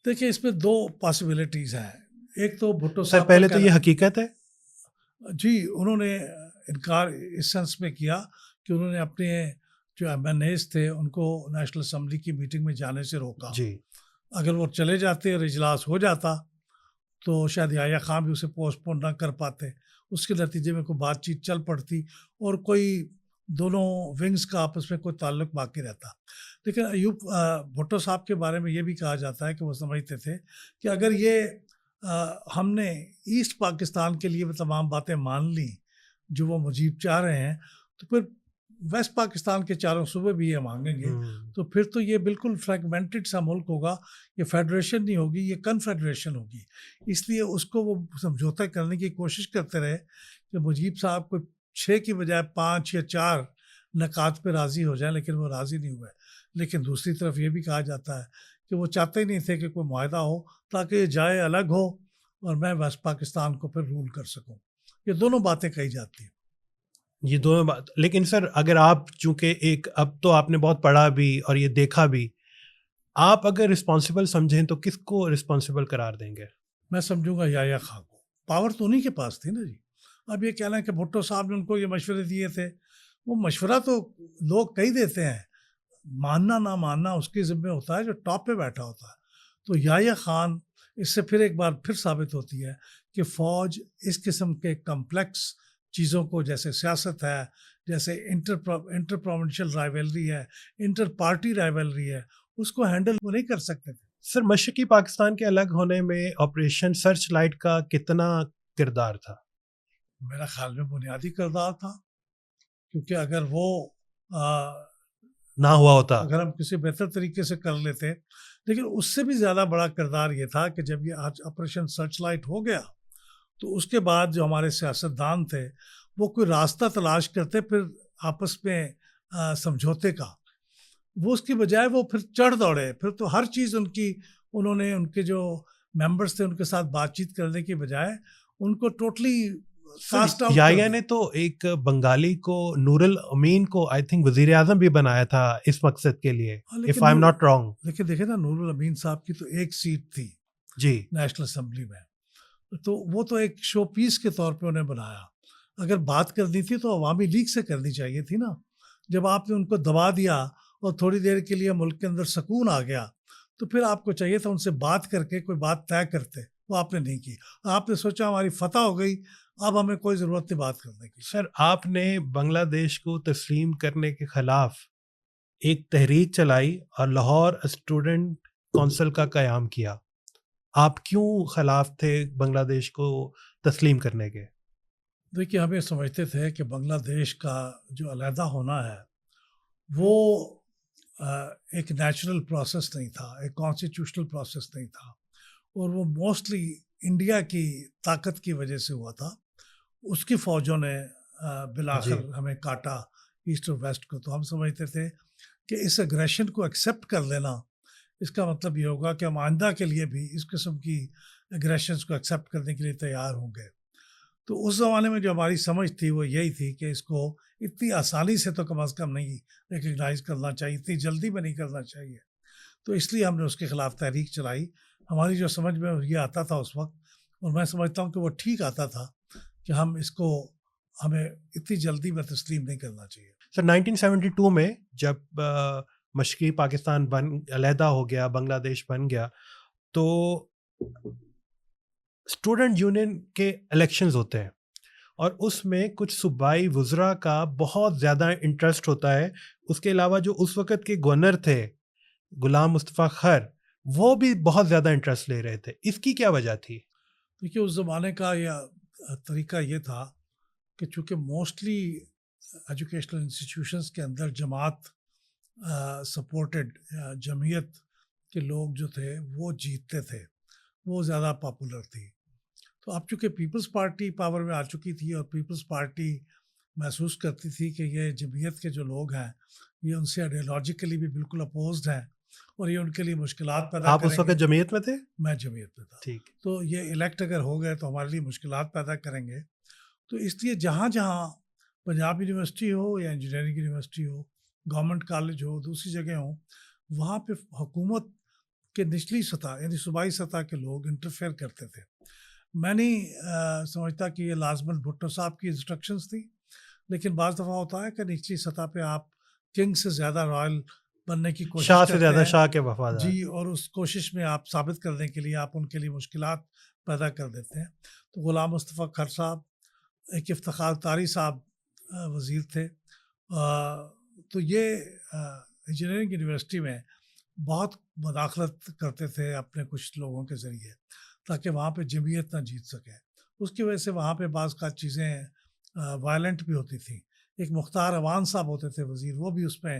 دیکھیں اس میں دو پاسبلٹیز ہیں. ایک تو بھٹو سر پہلے تو یہ حقیقت ہے جی انہوں نے انکار اس سینس میں کیا کہ انہوں نے اپنے جو ایم این ایز تھے ان کو نیشنل اسمبلی کی میٹنگ میں جانے سے روکا. جی اگر وہ چلے جاتے اور اجلاس ہو جاتا تو شاید یحییٰ خان بھی اسے پوسٹ پون نہ کر پاتے، اس کے نتیجے میں کوئی بات چیت چل پڑتی اور کوئی دونوں ونگز کا آپس میں کوئی تعلق باقی رہتا. لیکن ایوب بھٹو صاحب کے بارے میں یہ بھی کہا جاتا ہے کہ وہ سمجھتے تھے کہ اگر یہ ہم نے ایسٹ پاکستان کے لیے تمام باتیں مان لیں جو وہ مجیب چاہ رہے ہیں تو پھر ویسٹ پاکستان کے چاروں صوبے بھی یہ مانگیں گے، تو پھر تو یہ بالکل فریگمنٹڈ سا ملک ہوگا، یہ فیڈریشن نہیں ہوگی، یہ کنفیڈریشن ہوگی. اس لیے اس کو وہ سمجھوتا کرنے کی کوشش کرتے رہے کہ مجیب صاحب کو 6 کی بجائے 5 یا 4 نکات پہ راضی ہو جائیں، لیکن وہ راضی نہیں ہوئے. لیکن دوسری طرف یہ بھی کہا جاتا ہے کہ وہ چاہتے ہی نہیں تھے کہ کوئی معاہدہ ہو تاکہ یہ جائے الگ ہو اور میں ویسٹ پاکستان کو پھر رول کر سکوں. یہ دونوں باتیں کہی جاتی ہیں. یہ دونوں بات، لیکن سر اگر آپ چونکہ اب تو آپ نے بہت پڑھا بھی اور یہ دیکھا بھی، آپ اگر رسپانسبل سمجھیں تو کس کو رسپانسبل قرار دیں گے؟ میں سمجھوں گا یحییٰ خان کو. پاور تو انہیں کے پاس تھی نا جی. اب یہ کہنا ہے کہ بھٹو صاحب نے ان کو یہ مشورے دیے تھے، وہ مشورہ تو لوگ کہی دیتے ہیں، ماننا نہ ماننا اس کے ذمہ ہوتا ہے جو ٹاپ پہ بیٹھا ہوتا ہے. تو یحییٰ خان اس سے پھر ایک بار پھر ثابت ہوتی ہے کہ فوج اس قسم کے کمپلیکس چیزوں کو، جیسے سیاست ہے، جیسے انٹر پروونشل رائیولری ہے، انٹر پارٹی رائیولری ہے، اس کو ہینڈل وہ نہیں کر سکتے تھے. سر مشرقی پاکستان کے الگ ہونے میں آپریشن سرچ لائٹ کا کتنا کردار تھا؟ میرا خیال میں بنیادی کردار تھا، کیونکہ اگر وہ نہ ہوا ہوتا، اگر ہم کسی بہتر طریقے سے کر لیتے. لیکن اس سے بھی زیادہ بڑا کردار یہ تھا کہ جب یہ آپریشن سرچ لائٹ ہو گیا تو اس کے بعد جو ہمارے سیاستدان تھے وہ کوئی راستہ تلاش کرتے پھر آپس میں سمجھوتے کا، وہ اس کی بجائے وہ پھر چڑھ دوڑے. پھر تو ہر چیز انہوں نے ان کے جو ممبرس تھے ان کے ساتھ بات چیت کرنے کی بجائے ان کو ٹوٹلی کاسٹ آؤٹ. یحییٰ نے تو ایک بنگالی کو، نور الامین کو آئی تھنک وزیر اعظم بھی بنایا تھا اس مقصد کے لیے، if I'm not wrong. لیکن دیکھیں نا، نور الامین صاحب کی تو ایک سیٹ تھی جی نیشنل اسمبلی میں، تو وہ تو ایک شو پیس کے طور پہ انہیں بنایا. اگر بات کرنی تھی تو عوامی لیگ سے کرنی چاہیے تھی نا. جب آپ نے ان کو دبا دیا اور تھوڑی دیر کے لیے ملک کے اندر سکون آ گیا تو پھر آپ کو چاہیے تھا ان سے بات کر کے کوئی بات طے کرتے. وہ آپ نے نہیں کی. آپ نے سوچا ہماری فتح ہو گئی، اب ہمیں کوئی ضرورت نہیں بات کرنے کی. سر آپ نے بنگلہ دیش کو تسلیم کرنے کے خلاف ایک تحریک چلائی اور لاہور اسٹوڈنٹ کونسل کا قیام کیا. آپ کیوں خلاف تھے بنگلہ دیش کو تسلیم کرنے کے؟ دیکھیے ہمیں سمجھتے تھے کہ بنگلہ دیش کا جو علیحدہ ہونا ہے وہ ایک نیچرل پروسیس نہیں تھا، ایک کانسٹیٹیوشنل پروسیس نہیں تھا، اور وہ موسٹلی انڈیا کی طاقت کی وجہ سے ہوا تھا. اس کی فوجوں نے بالآخر ہمیں کاٹا ایسٹ اور ویسٹ کو. تو ہم سمجھتے تھے کہ اس اگریشن کو ایکسیپٹ کر لینا اس کا مطلب یہ ہوگا کہ ہم آئندہ کے لیے بھی اس قسم کی اگریشنس کو ایکسیپٹ کرنے کے لیے تیار ہوں گے. تو اس زمانے میں جو ہماری سمجھ تھی وہ یہی تھی کہ اس کو اتنی آسانی سے تو کم از کم نہیں ریکگنائز کرنا چاہیے, اتنی جلدی میں نہیں کرنا چاہیے. تو اس لیے ہم نے اس کے خلاف تحریک چلائی. ہماری جو سمجھ میں یہ آتا تھا اس وقت, اور میں سمجھتا ہوں کہ وہ ٹھیک آتا تھا, کہ ہم اس کو ہمیں اتنی جلدی میں تسلیم نہیں کرنا چاہیے. سر 1972 میں جب مشرقی پاکستان علیحدہ ہو گیا, بنگلہ دیش بن گیا, تو اسٹوڈنٹ یونین کے الیکشنز ہوتے ہیں اور اس میں کچھ صوبائی وزراء کا بہت زیادہ انٹرسٹ ہوتا ہے. اس کے علاوہ جو اس وقت کے گورنر تھے غلام مصطفیٰ خر, وہ بھی بہت زیادہ انٹرسٹ لے رہے تھے. اس کی کیا وجہ تھی؟ دیکھیے اس زمانے کا یہ طریقہ یہ تھا کہ چونکہ موسٹلی ایجوکیشنل انسٹیٹیوشنس کے اندر جماعت سپورٹڈ جمعیت کے لوگ جو تھے وہ جیتتے تھے, وہ زیادہ پاپولر تھی. تو اب چونکہ پیپلز پارٹی پاور میں آ چکی تھی اور پیپلز پارٹی محسوس کرتی تھی کہ یہ جمعیت کے جو لوگ ہیں یہ ان سے آئیڈیالوجیکلی بھی بالکل اپوزڈ ہیں اور یہ ان کے لیے مشکلات پیدا آپ اس وقت جمعیت میں تھے؟ میں جمعیت میں تھا. ٹھیک. تو یہ الیکٹ اگر ہو گئے تو ہمارے لیے مشکلات پیدا کریں گے. تو اس لیے جہاں جہاں پنجاب یونیورسٹی ہو یا انجینئرنگ یونیورسٹی ہو, گورنمنٹ کالج ہو, دوسری جگہ ہوں, وہاں پہ حکومت کے نچلی سطح یعنی صوبائی سطح کے لوگ انٹرفیئر کرتے تھے. میں نہیں سمجھتا کہ یہ لازماً بھٹو صاحب کی انسٹرکشنز تھی, لیکن بعض دفعہ ہوتا ہے کہ نچلی سطح پہ آپ کنگ سے زیادہ رائل بننے کی کوشش شاہ کرتے سے زیادہ ہیں. شاہ کے وفادار. جی, اور اس کوشش میں آپ ثابت کرنے کے لیے آپ ان کے لیے مشکلات پیدا کر دیتے ہیں. تو غلام مصطفیٰ خر صاحب, ایک افتخار طاری صاحب وزیر تھے, تو یہ انجینئرنگ یونیورسٹی میں بہت مداخلت کرتے تھے اپنے کچھ لوگوں کے ذریعے تاکہ وہاں پہ جمعیت نہ جیت سکے. اس کی وجہ سے وہاں پہ بعض کا چیزیں وائلنٹ بھی ہوتی تھیں. ایک مختار اوان صاحب ہوتے تھے وزیر, وہ بھی اس میں,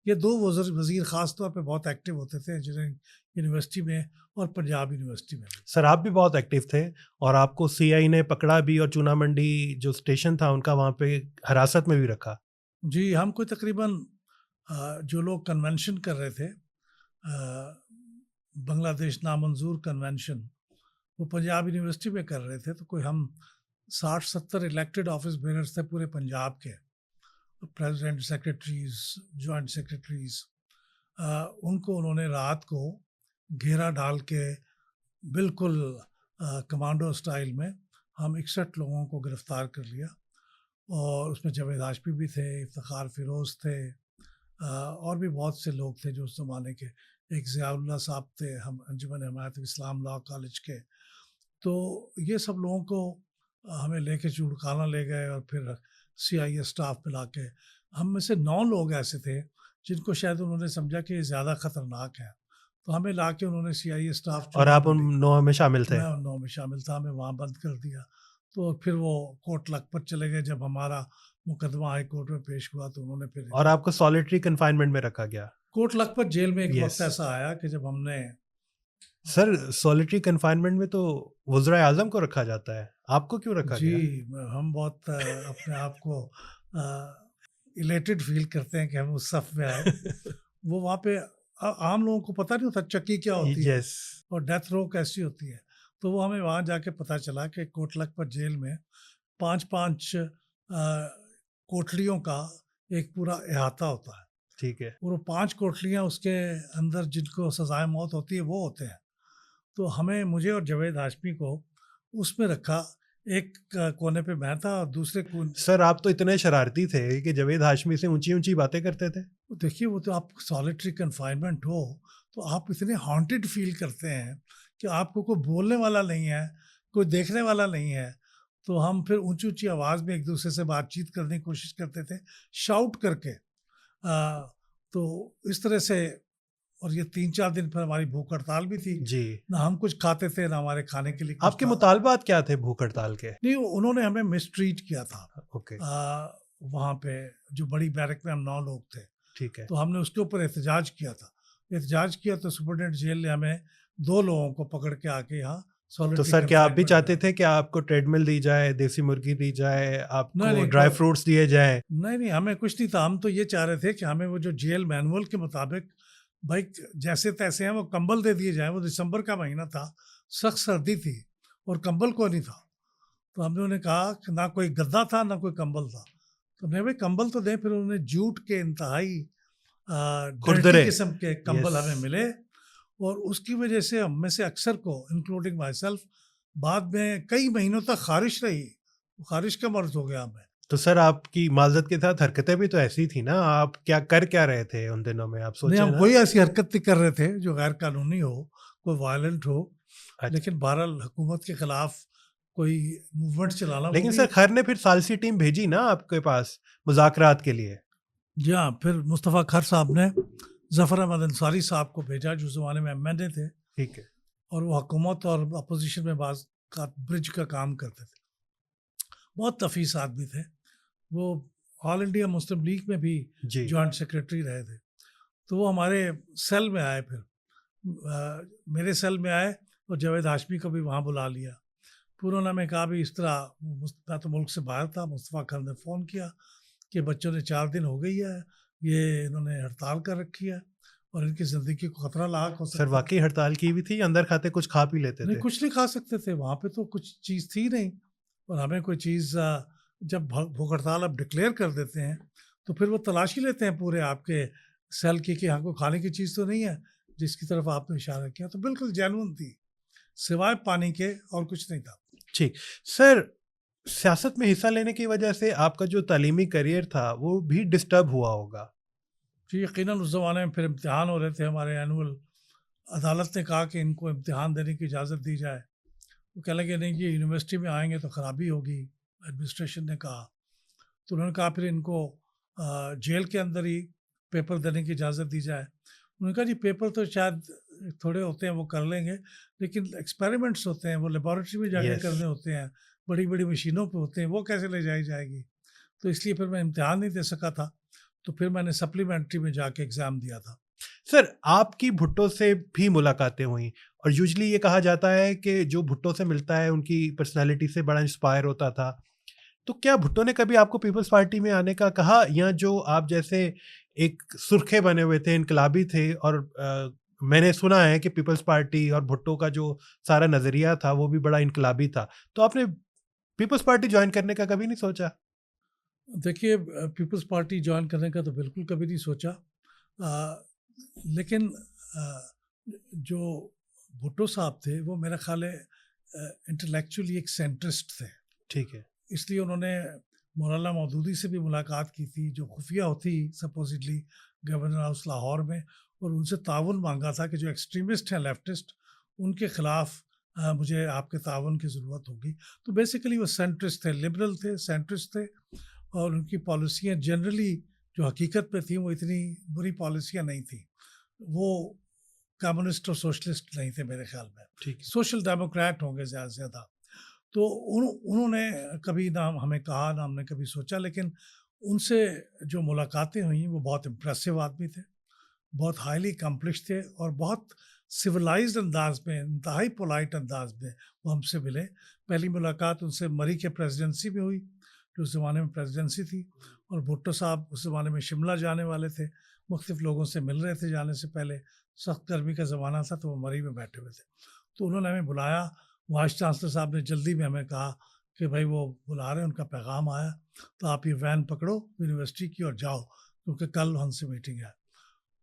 یہ دو وزیر خاص طور پہ بہت ایکٹیو ہوتے تھے انجینئرنگ یونیورسٹی میں اور پنجاب یونیورسٹی میں. سر آپ بھی بہت ایکٹیو تھے اور آپ کو سی آئی نے پکڑا بھی اور چونا منڈی جو اسٹیشن تھا ان کا وہاں پہ حراست میں بھی رکھا. جی, ہم کوئی تقریباً جو لوگ کنونشن کر رہے تھے, بنگلہ دیش نامنظور کنونشن, وہ پنجاب یونیورسٹی میں کر رہے تھے. تو کوئی ہم 60-70 الیکٹڈ آفس بیئررز تھے پورے پنجاب کے, پریزیڈنٹ, سیکریٹریز, جوائنٹ سیکریٹریز. ان کو انہوں نے رات کو گھیرا ڈال کے بالکل کمانڈو اسٹائل میں ہم 61 لوگوں کو گرفتار کر لیا. اور اس میں جاوید ہاشمی بھی تھے, افتخار فیروز تھے, اور بھی بہت سے لوگ تھے جو اس زمانے کے. ایک ضیاء اللہ صاحب تھے, ہم انجمن حمایت اسلام لاء کالج کے. تو یہ سب لوگوں کو ہمیں لے کے چوڑکانہ لے گئے اور پھر سی آئی اے اسٹاف پہ لا کے, ہم میں سے 9 لوگ ایسے تھے جن کو شاید انہوں نے سمجھا کہ یہ زیادہ خطرناک ہے, تو ہمیں لا کے انہوں نے سی آئی اے اسٹاف. اور آپ ان 9 میں شامل تھے؟ میں ان 9 میں شامل تھا, ہمیں وہاں بند کر دیا. تو پھر وہ کوٹ لکھپت چلے گئے. جب ہمارا مقدمہ ہائی کورٹ میں پیش ہوا تو انہوں نے پھر, اور آپ کو سالیٹری کنفائنمنٹ میں رکھا گیا کوٹ لکھپت جیل میں. ایک وقت ایسا آیا کہ جب ہم نے, سر سالیٹری کنفائنمنٹ میں تو وزرائے اعظم کو رکھا جاتا ہے, آپ کو کیوں رکھا گیا؟ جی, ہم بہت اپنے آپ کو ایلیٹڈ فیل کرتے ہیں کہ ہم اس صف میں آئے. وہ وہاں پہ عام لوگوں کو پتہ نہیں ہوتا چکی کیا ہوتی ہے اور ڈیتھ رو کیسی ہوتی ہے. تو وہ ہمیں وہاں جا کے پتہ چلا کہ کوٹ لکھپت جیل میں 5 کوٹلیوں کا ایک پورا احاطہ ہوتا ہے. ٹھیک ہے. اور وہ 5 کوٹلیاں اس کے اندر جن کو سزائے موت ہوتی ہے وہ ہوتے ہیں. تو ہمیں, مجھے اور جاوید ہاشمی کو اس میں رکھا. ایک کونے پہ میں تھا اور دوسرے کونے. سر آپ تو اتنے شرارتی تھے کہ جاوید ہاشمی سے اونچی اونچی باتیں کرتے تھے. دیکھیے وہ تو آپ سالیٹری کنفائنمنٹ ہو تو آپ اتنے ہانٹڈ فیل کرتے ہیں کہ آپ کو کوئی بولنے والا نہیں ہے, کوئی دیکھنے والا نہیں ہے. تو ہم پھر اونچی اونچی آواز میں ایک دوسرے سے بات چیت کرنے کی کوشش کرتے تھے, شاؤٹ کر کے. تو اس طرح سے, اور یہ 3-4 دن پھر ہماری بھوک ہڑتال بھی تھی. جی. نہ ہم کچھ کھاتے تھے نہ ہمارے کھانے کے لیے. آپ کے مطالبات کیا تھے بھوک ہڑتال کے؟ نہیں, انہوں نے ہمیں مسٹریٹ کیا تھا. اوکے. وہاں پہ جو بڑی بیرک میں ہم 9 لوگ تھے. ٹھیک ہے. تو ہم نے اس کے اوپر احتجاج کیا تھا. احتجاج کیا تو سپرنٹینڈنٹ جیل نے ہمیں 2 لوگوں کو پکڑ کے آ کے یہاں تو سر کیا آپ بھی چاہتے تھے کہ آپ کو ٹریڈ مل دی جائے, دیسی مرغی دی جائے, آپ کو ڈرائی فروٹس دیے جائیں؟ نہیں, ہمیں کچھ نہیں تھا. ہم تو یہ چاہ رہے تھے کہ ہمیں وہ جو جی ایل مینول کے مطابق بھائی جیسے تیسے ہیں وہ کمبل دے دیے جائیں. وہ دسمبر کا مہینہ تھا, سخت سردی تھی اور کمبل کو نہیں تھا. تو ہم نے انہیں کہا کہ نہ کوئی گدا تھا نہ کوئی کمبل تھا. تو ہم نے بھائی کمبل تو دیں. پھر انہوں نے جوٹ کے انتہائی ڈرٹی قسم کے کمبل ہمیں ملے, اور اس کی وجہ سے ہم میں سے اکثر کو انکلوڈنگ مائی سیلف بعد میں کئی مہینوں تک خارش رہی. خارش کا مرض ہو گیا ہمیں. تو سر آپ کی معذرت کے ساتھ حرکتیں بھی تو ایسی تھی نا, آپ کیا رہے تھے ان دنوں میں؟ آپ سوچیں ہم کوئی ایسی حرکت نہیں کر رہے تھے جو غیر قانونی ہو, کوئی وائلنٹ ہو. لیکن بہرحال حکومت کے خلاف کوئی موومنٹ چلانا. لیکن سر خیر نے پھر ثالثی ٹیم بھیجی نا آپ کے پاس مذاکرات کے لیے؟ جی ہاں, پھر مصطفیٰ کھر صاحب نے ظفر احمد انصاری صاحب کو بھیجا جو زمانے میں MNA تھے. ٹھیک ہے. اور وہ حکومت اور اپوزیشن میں بعض کا برج کا کام کرتے تھے. بہت نفیس آدمی تھے. وہ آل انڈیا مسلم لیگ میں بھی جوائنٹ سیکرٹری رہے تھے. تو وہ ہمارے سیل میں آئے. پھر میرے سیل میں آئے اور جاوید ہاشمی کو بھی وہاں بلا لیا. پھر انہوں نے ہمیں کہا بھی اس طرح, میں تو ملک سے باہر تھا, مصطفیٰ کھر نے فون کیا کہ بچوں نے 4 دن ہو گئی ہے, یہ انہوں نے ہڑتال کر رکھی ہے اور ان کی زندگی کو خطرہ لاحق ہو سکتا ہے. سر واقعی ہڑتال کی بھی تھی؟ اندر کھاتے کچھ کھا پی لیتے تھے؟ نہیں, کچھ نہیں کھا سکتے تھے وہاں پہ, تو کچھ چیز تھی نہیں. اور ہمیں کوئی چیز جب بھوک ہڑتال اب ڈکلیئر کر دیتے ہیں تو پھر وہ تلاشی لیتے ہیں پورے آپ کے سیل کی کہ یہاں کو کھانے کی چیز تو نہیں ہے جس کی طرف آپ نے اشارہ کیا. تو بالکل جینون تھی, سوائے پانی کے اور کچھ نہیں تھا. ٹھیک. سر سیاست میں حصہ لینے کی وجہ سے آپ کا جو تعلیمی کریئر تھا وہ بھی ڈسٹرب ہوا ہوگا؟ جی یقیناً. اس زمانے میں پھر امتحان ہو رہے تھے ہمارے اینول. عدالت نے کہا کہ ان کو امتحان دینے کی اجازت دی جائے. وہ کہنے لگے نہیں جی یونیورسٹی میں آئیں گے تو خرابی ہوگی, ایڈمنسٹریشن نے کہا. تو انہوں نے کہا پھر ان کو جیل کے اندر ہی پیپر دینے کی اجازت دی جائے. انہوں نے کہا جی پیپر تو شاید تھوڑے ہوتے ہیں وہ کر لیں گے, لیکن ایکسپیریمنٹس ہوتے ہیں وہ لیبارٹری میں جا کے کرنے ہوتے ہیں, بڑی بڑی مشینوں پہ ہوتے ہیں, وہ کیسے لے جائے گی. تو اس لیے پھر میں امتحان نہیں دے سکا تھا. تو پھر میں نے سپلیمنٹری میں جا کے ایگزام دیا تھا. سر آپ کی بھٹو سے بھی ملاقاتیں ہوئیں, اور یوزلی یہ کہا جاتا ہے کہ جو بھٹو سے ملتا ہے ان کی پرسنالٹی سے بڑا انسپائر ہوتا تھا. تو کیا بھٹو نے کبھی آپ کو پیپلز پارٹی میں آنے کا کہا, یا جو آپ جیسے ایک سرخے بنے ہوئے تھے, انقلابی تھے, اور میں نے سنا ہے کہ پیپلز پارٹی اور بھٹو کا جو سارا نظریہ تھا وہ بھی بڑا انقلابی تھا, تو آپ نے پیپلز پارٹی جوائن کرنے کا کبھی نہیں سوچا؟ دیکھیے پیپلز پارٹی جوائن کرنے کا تو بالکل کبھی نہیں سوچا, لیکن جو بھٹو صاحب تھے وہ میرا خیال ہے انٹلیکچولی ایک سینٹرسٹ تھے. ٹھیک ہے. اس لیے انہوں نے مولانا مودودی سے بھی ملاقات کی تھی جو خفیہ ہوتی سپوزٹلی گورنر ہاؤس لاہور میں, اور ان سے تعاون مانگا تھا کہ جو ایکسٹریمسٹ ہیں لیفٹسٹ ان کے خلاف مجھے آپ کے تعاون کی ضرورت ہوگی. تو بیسیکلی وہ سینٹرسٹ تھے, لبرل تھے, سینٹرسٹ تھے, اور ان کی پالیسیاں جنرلی جو حقیقت پہ تھیں وہ اتنی بری پالیسیاں نہیں تھیں. وہ کمیونسٹ اور سوشلسٹ نہیں تھے میرے خیال میں. ٹھیک. سوشل ڈیموکریٹ ہوں گے زیادہ سے زیادہ. تو انہوں نے کبھی نہ ہمیں کہا نہ ہم نے کبھی سوچا, لیکن ان سے جو ملاقاتیں ہوئیں وہ بہت امپریسو آدمی تھے, بہت ہائیلی اکمپلش تھے, اور بہت سویلائزڈ انداز میں, انتہائی پولائٹ انداز میں وہ ہم سے ملے. پہلی ملاقات ان سے مری کے پریزیڈنسی میں ہوئی جو اس زمانے میں پریزیڈنسی تھی, اور بھٹو صاحب اس زمانے میں شملہ جانے والے تھے, مختلف لوگوں سے مل رہے تھے جانے سے پہلے. سخت گرمی کا زمانہ تھا تو وہ مری میں بیٹھے ہوئے تھے. تو انہوں نے ہمیں بلایا. وائس چانسلر صاحب نے جلدی میں ہمیں کہا کہ بھائی وہ بلا رہے ہیں, ان کا پیغام آیا, تو آپ یہ وین پکڑو یونیورسٹی کی اور جاؤ کیونکہ کل ہم سے میٹنگ ہے.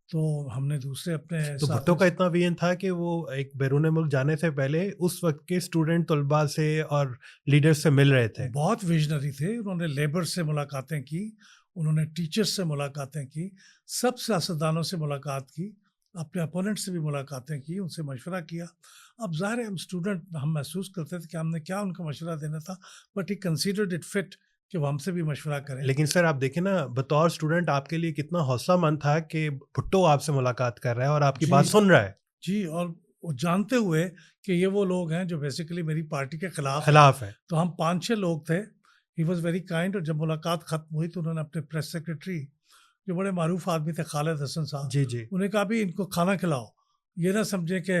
تو ہم نے دوسرے اپنے تو بھٹو کا اتنا ویژن تھا کہ وہ ایک بیرون ملک جانے سے پہلے اس وقت کے اسٹوڈنٹ طلباء سے اور لیڈر سے مل رہے تھے. بہت ویژنری تھے. انہوں نے لیبر سے ملاقاتیں کی, انہوں نے ٹیچرس سے ملاقاتیں کی, سب سیاستدانوں سے ملاقات کی, اپنے اپوننٹ سے بھی ملاقاتیں کی, ان سے مشورہ کیا. اب ظاہر ہے ہم اسٹوڈنٹ, ہم محسوس کرتے تھے کہ ہم نے کیا ان کو مشورہ دینا تھا, but he considered it fit کہ وہ ہم سے بھی مشورہ کریں. لیکن سر آپ دیکھیں نا, بطور اسٹوڈنٹ آپ کے لیے کتنا حوصلہ مند تھا کہ بھٹو آپ سے ملاقات کر رہا ہے اور آپ کی بات سن رہا ہے. جی, اور وہ جانتے ہوئے کہ یہ وہ لوگ ہیں جو بیسیکلی میری پارٹی کے خلاف ہے. تو ہم 5-6 لوگ تھے. He was very kind. اور جب ملاقات ختم ہوئی تو انہوں نے اپنے پریس سیکرٹری جو بڑے معروف آدمی تھے خالد حسن صاحب, جی, انہیں کہا بھی ان کو کھانا کھلاؤ, یہ نہ سمجھیں کہ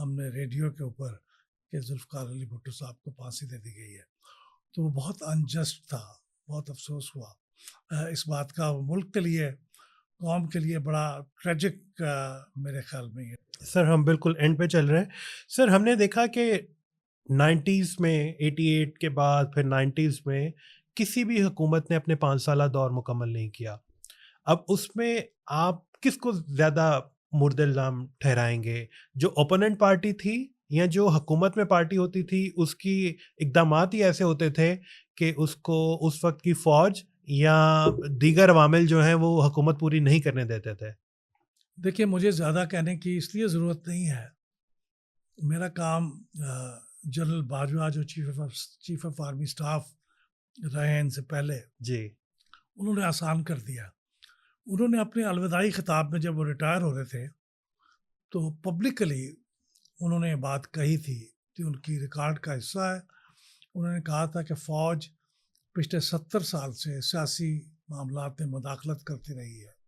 ہم نے ریڈیو کے اوپر کہ ذوالفقار علی بھٹو صاحب کو پھانسی دے دی گئی ہے، تو وہ بہت انجسٹ تھا، بہت افسوس ہوا اس بات کا. ملک کے لیے، قوم کے لیے بڑا ٹریجک میرے خیال میں یہ. سر ہم بالکل اینڈ پہ چل رہے ہیں. سر ہم نے دیکھا کہ 90s میں 88 کے بعد پھر 90s میں کسی بھی حکومت نے اپنے 5 سالہ دور مکمل نہیں کیا. اب اس میں آپ کس کو زیادہ مورد الزام ٹھہرائیں گے، جو اوپوننٹ پارٹی تھی یا جو حکومت میں پارٹی ہوتی تھی اس کی اقدامات ہی ایسے ہوتے تھے کہ اس کو اس وقت کی فوج یا دیگر عوامل جو ہیں وہ حکومت پوری نہیں کرنے دیتے تھے؟ دیکھیے مجھے زیادہ کہنے کی اس لیے ضرورت نہیں ہے. میرا کام جنرل باجوہ جو چیف آف آرمی اسٹاف رہے ہیں ان سے پہلے، جی انہوں نے آسان کر دیا. انہوں نے اپنے الوداعی خطاب میں جب وہ ریٹائر ہو رہے تھے تو پبلکلی انہوں نے بات کہی تھی کہ ان کی ریکارڈ کا حصہ ہے. انہوں نے کہا تھا کہ فوج پچھلے 70 سال سے سیاسی معاملات میں مداخلت کرتی رہی ہے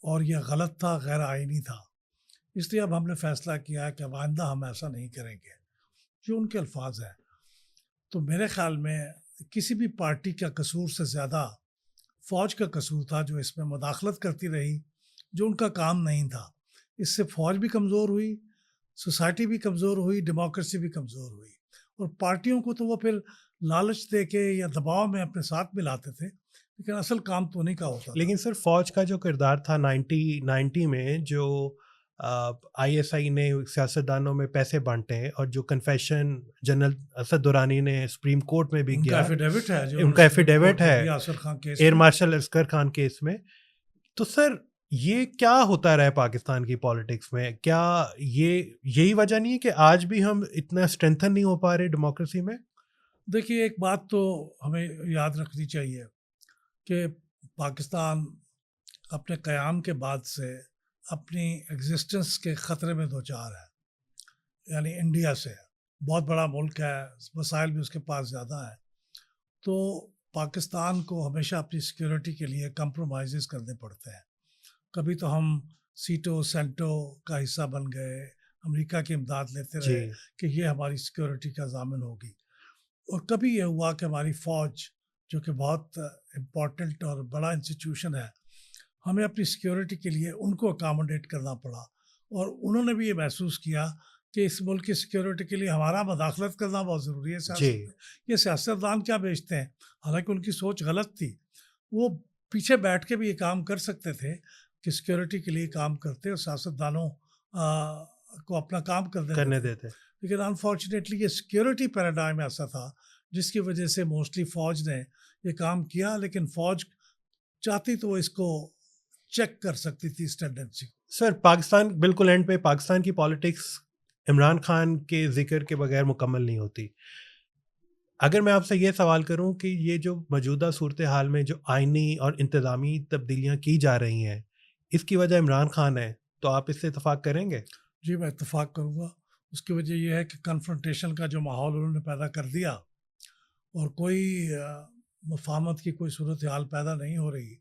اور یہ غلط تھا، غیر آئینی تھا. اس لیے اب ہم نے فیصلہ کیا ہے کہ اب آئندہ ہم ایسا نہیں کریں گے. جو ان کے الفاظ ہیں. تو میرے خیال میں کسی بھی پارٹی کا قصور سے زیادہ فوج کا قصور تھا جو اس میں مداخلت کرتی رہی، جو ان کا کام نہیں تھا. اس سے فوج بھی کمزور ہوئی، سوسائٹی بھی کمزور ہوئی، ڈیموکریسی بھی کمزور ہوئی. اور پارٹیوں کو تو وہ پھر لالچ دے کے یا دباؤ میں اپنے ساتھ ملاتے تھے، لیکن اصل کام تو نہیں کا ہوتا تھا. لیکن سر فوج کا جو کردار تھا 90 میں، جو آئی ایس آئی نے سیاستدانوں میں پیسے بانٹے اور جو کنفیشن جنرل اسد درانی نے سپریم کورٹ میں بھی ان کا کیا، ایفیڈیوٹ ہے، جو ان کا ایفیڈیوٹ ہے یاسر خان کیس ایئر میں. مارشل عسکر خان کیس میں. تو سر یہ کیا ہوتا رہا ہے پاکستان کی پالیٹکس میں؟ کیا یہی وجہ نہیں ہے کہ آج بھی ہم اتنا اسٹرینتھن نہیں ہو پا رہے ڈیموکریسی میں؟ دیکھیے ایک بات تو ہمیں یاد رکھنی چاہیے کہ پاکستان اپنے قیام کے بعد سے اپنی ایگزسٹنس کے خطرے میں دوچار ہے. یعنی انڈیا سے بہت بڑا ملک ہے، وسائل بھی اس کے پاس زیادہ ہیں، تو پاکستان کو ہمیشہ اپنی سیکیورٹی کے لیے کمپرومائزز کرنے پڑتے ہیں. کبھی تو ہم سیٹو سینٹو کا حصہ بن گئے، امریکہ کی امداد لیتے رہے کہ یہ ہماری سیکیورٹی کا ضامن ہوگی. اور کبھی یہ ہوا کہ ہماری فوج جو کہ بہت امپورٹنٹ اور بڑا انسٹیٹیوشن ہے، ہمیں اپنی سیکیورٹی کے لیے ان کو اکاموڈیٹ کرنا پڑا. اور انہوں نے بھی یہ محسوس کیا کہ اس ملک کی سیکیورٹی کے لیے ہمارا مداخلت کرنا بہت ضروری ہے سیاست میں. یہ سیاستدان کیا بیچتے ہیں، حالانکہ ان کی سوچ غلط تھی. وہ پیچھے بیٹھ کے بھی یہ کام کر سکتے تھے کہ سیکیورٹی کے لیے کام کرتے اور سیاستدانوں کو اپنا کام کرنے دیتے. لیکن انفارچونیٹلی یہ سیکیورٹی پیراڈائم ایسا تھا جس کی وجہ سے موسٹلی فوج نے یہ کام کیا. لیکن فوج چاہتی تو وہ اس کو چیک کر سکتی تھی اس ٹینڈنسی. سر پاکستان بالکل اینڈ پہ، پاکستان کی پالیٹکس عمران خان کے ذکر کے بغیر مکمل نہیں ہوتی. اگر میں آپ سے یہ سوال کروں کہ یہ جو موجودہ صورتحال میں جو آئینی اور انتظامی تبدیلیاں کی جا رہی ہیں، اس کی وجہ عمران خان ہے، تو آپ اس سے اتفاق کریں گے؟ جی میں اتفاق کروں گا. اس کی وجہ یہ ہے کہ کنفرنٹیشن کا جو ماحول انہوں نے پیدا کر دیا اور کوئی مفاہمت کی کوئی صورتحال پیدا نہیں ہو رہی.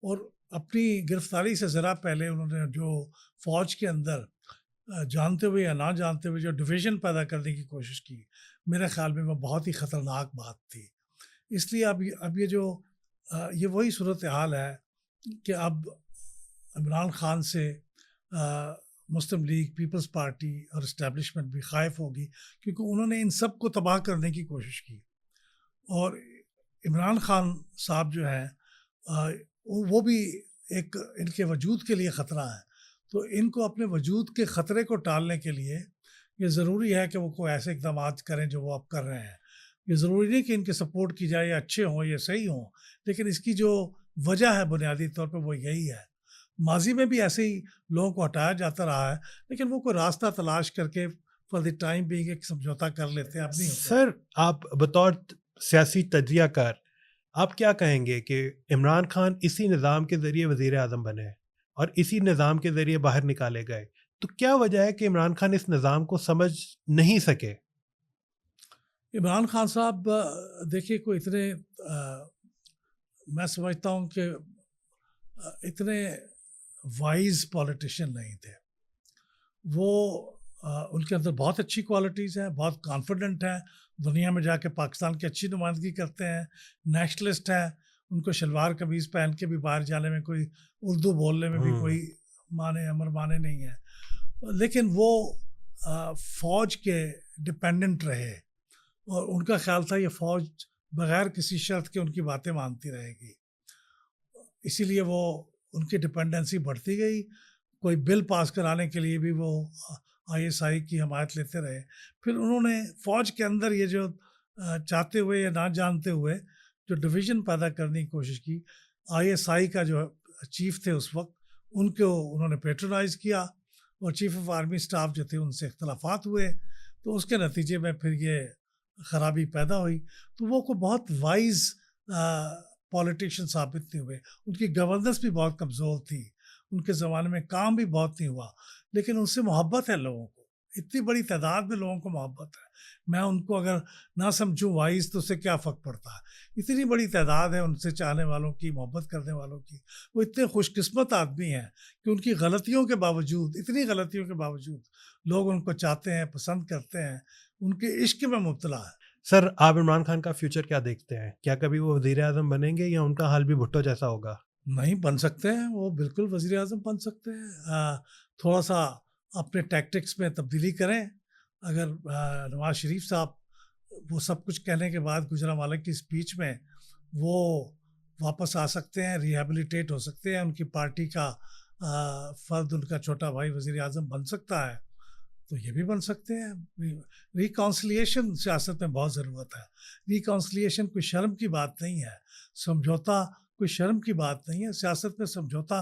اور اپنی گرفتاری سے ذرا پہلے انہوں نے جو فوج کے اندر جانتے ہوئے یا نہ جانتے ہوئے جو ڈویژن پیدا کرنے کی کوشش کی، میرے خیال میں وہ بہت ہی خطرناک بات تھی. اس لیے اب یہ وہی صورتحال ہے کہ اب عمران خان سے مسلم لیگ، پیپلز پارٹی اور اسٹیبلشمنٹ بھی خائف ہوگی، کیونکہ انہوں نے ان سب کو تباہ کرنے کی کوشش کی. اور عمران خان صاحب جو ہیں وہ بھی ایک ان کے وجود کے لیے خطرہ ہے. تو ان کو اپنے وجود کے خطرے کو ٹالنے کے لیے یہ ضروری ہے کہ وہ کوئی ایسے اقدامات کریں جو وہ اب کر رہے ہیں. یہ ضروری نہیں کہ ان کے سپورٹ کی جائے، یا اچھے ہوں یا صحیح ہوں، لیکن اس کی جو وجہ ہے بنیادی طور پہ وہ یہی ہے. ماضی میں بھی ایسے ہی لوگوں کو ہٹایا جاتا رہا ہے، لیکن وہ کوئی راستہ تلاش کر کے فار دی ٹائم بینگ ایک سمجھوتا کر لیتے ہیں. اب نہیں ہوتا. سر آپ بطور سیاسی تجزیہ کار آپ کیا کہیں گے کہ عمران خان اسی نظام کے ذریعے وزیر اعظم بنے اور اسی نظام کے ذریعے باہر نکالے گئے، تو کیا وجہ ہے کہ عمران خان اس نظام کو سمجھ نہیں سکے؟ عمران خان صاحب دیکھیے کوئی اتنے میں سمجھتا ہوں کہ اتنے وائز پولیٹیشین نہیں تھے. وہ ان کے اندر بہت اچھی کوالٹیز ہیں, بہت کانفیڈنٹ ہیں, دنیا میں جا کے پاکستان کی اچھی نمائندگی کرتے ہیں, نیشنلسٹ ہیں, ان کو شلوار قمیض پہن کے بھی باہر جانے میں کوئی, اردو بولنے میں بھی کوئی مانے نہیں ہے. لیکن وہ فوج کے ڈپینڈنٹ رہے اور ان کا خیال تھا یہ فوج بغیر کسی شرط کے ان کی باتیں مانتی رہے گی, اسی لیے وہ ان کی ڈپینڈنسی بڑھتی گئی. کوئی بل پاس کرانے کے لیے بھی وہ ISI کی حمایت لیتے رہے. پھر انہوں نے فوج کے اندر یہ جو چاہتے ہوئے یا نہ جانتے ہوئے جو ڈویژن پیدا کرنے کی کوشش کی, ISI کا جو چیف تھے اس وقت ان کو انہوں نے پیٹرنائز کیا اور چیف آف آرمی اسٹاف جو تھے ان سے اختلافات ہوئے, تو اس کے نتیجے میں پھر یہ خرابی پیدا ہوئی. تو وہ کو بہت وائز پولیٹیشین ثابت نہیں ہوئے, ان کی گورننس بھی بہت کمزور تھی, ان کے زمانے میں کام بھی بہت نہیں ہوا, لیکن ان سے محبت ہے لوگوں کو, اتنی بڑی تعداد میں لوگوں کو محبت ہے. میں ان کو اگر نہ سمجھوں وائز تو اس سے کیا فرق پڑتا ہے, اتنی بڑی تعداد ہے ان سے چاہنے والوں کی, محبت کرنے والوں کی. وہ اتنے خوش قسمت آدمی ہیں کہ ان کی غلطیوں کے باوجود, اتنی غلطیوں کے باوجود لوگ ان کو چاہتے ہیں, پسند کرتے ہیں, ان کے عشق میں مبتلا ہے. سر, آپ عمران خان کا فیوچر کیا دیکھتے ہیں؟ کیا کبھی وہ وزیر اعظم بنیں گے یا ان کا حال بھی بھٹو جیسا ہوگا؟ نہیں بن سکتے ہیں, وہ بالکل وزیر اعظم بن سکتے ہیں. تھوڑا سا اپنے ٹیکٹکس میں تبدیلی کریں. اگر نواز شریف صاحب وہ سب کچھ کہنے کے بعد گجرانوالہ کی اسپیچ میں وہ واپس آ سکتے ہیں, ریہیبلیٹیٹ ہو سکتے ہیں, ان کی پارٹی کا فرد, ان کا چھوٹا بھائی وزیر اعظم بن سکتا ہے, تو یہ بھی بن سکتے ہیں. ریکانسلیشن سیاست میں بہت ضرورت ہے. ریکانسلیشن کوئی شرم کی بات نہیں ہے, سمجھوتا کوئی شرم کی بات نہیں ہے. سیاست میں سمجھوتا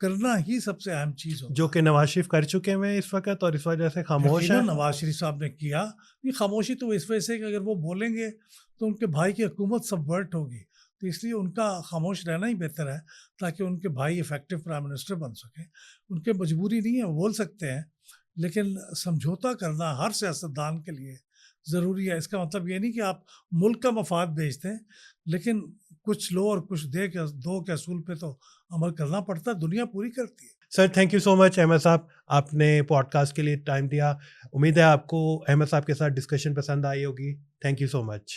کرنا ہی سب سے اہم چیز ہوتی ہے, جو کہ نواز شریف کر چکے ہیں اس وقت, اور اس وجہ سے خاموش ہے. نواز شریف صاحب نے کیا یہ خاموشی تو اس وجہ سے کہ اگر وہ بولیں گے تو ان کے بھائی کی حکومت سبورٹ ہوگی, تو اس لیے ان کا خاموش رہنا ہی بہتر ہے تاکہ ان کے بھائی افیکٹو پرائم منسٹر بن سکیں. ان کے مجبوری نہیں ہے, وہ بول سکتے ہیں, لیکن سمجھوتا کرنا ہر سیاستدان کے لیے ضروری ہے. اس کا مطلب یہ نہیں کہ آپ ملک کا مفاد بیچتے ہیں, لیکن کچھ لو اور کچھ دو کے اصول پہ تو عمل کرنا پڑتا ہے, دنیا پوری کرتی ہے. سر, تھینک یو سو مچ احمد صاحب, آپ نے پوڈ کاسٹ کے لیے ٹائم دیا. امید ہے آپ کو احمد صاحب کے ساتھ ڈسکشن پسند آئی ہوگی. Thank you so much.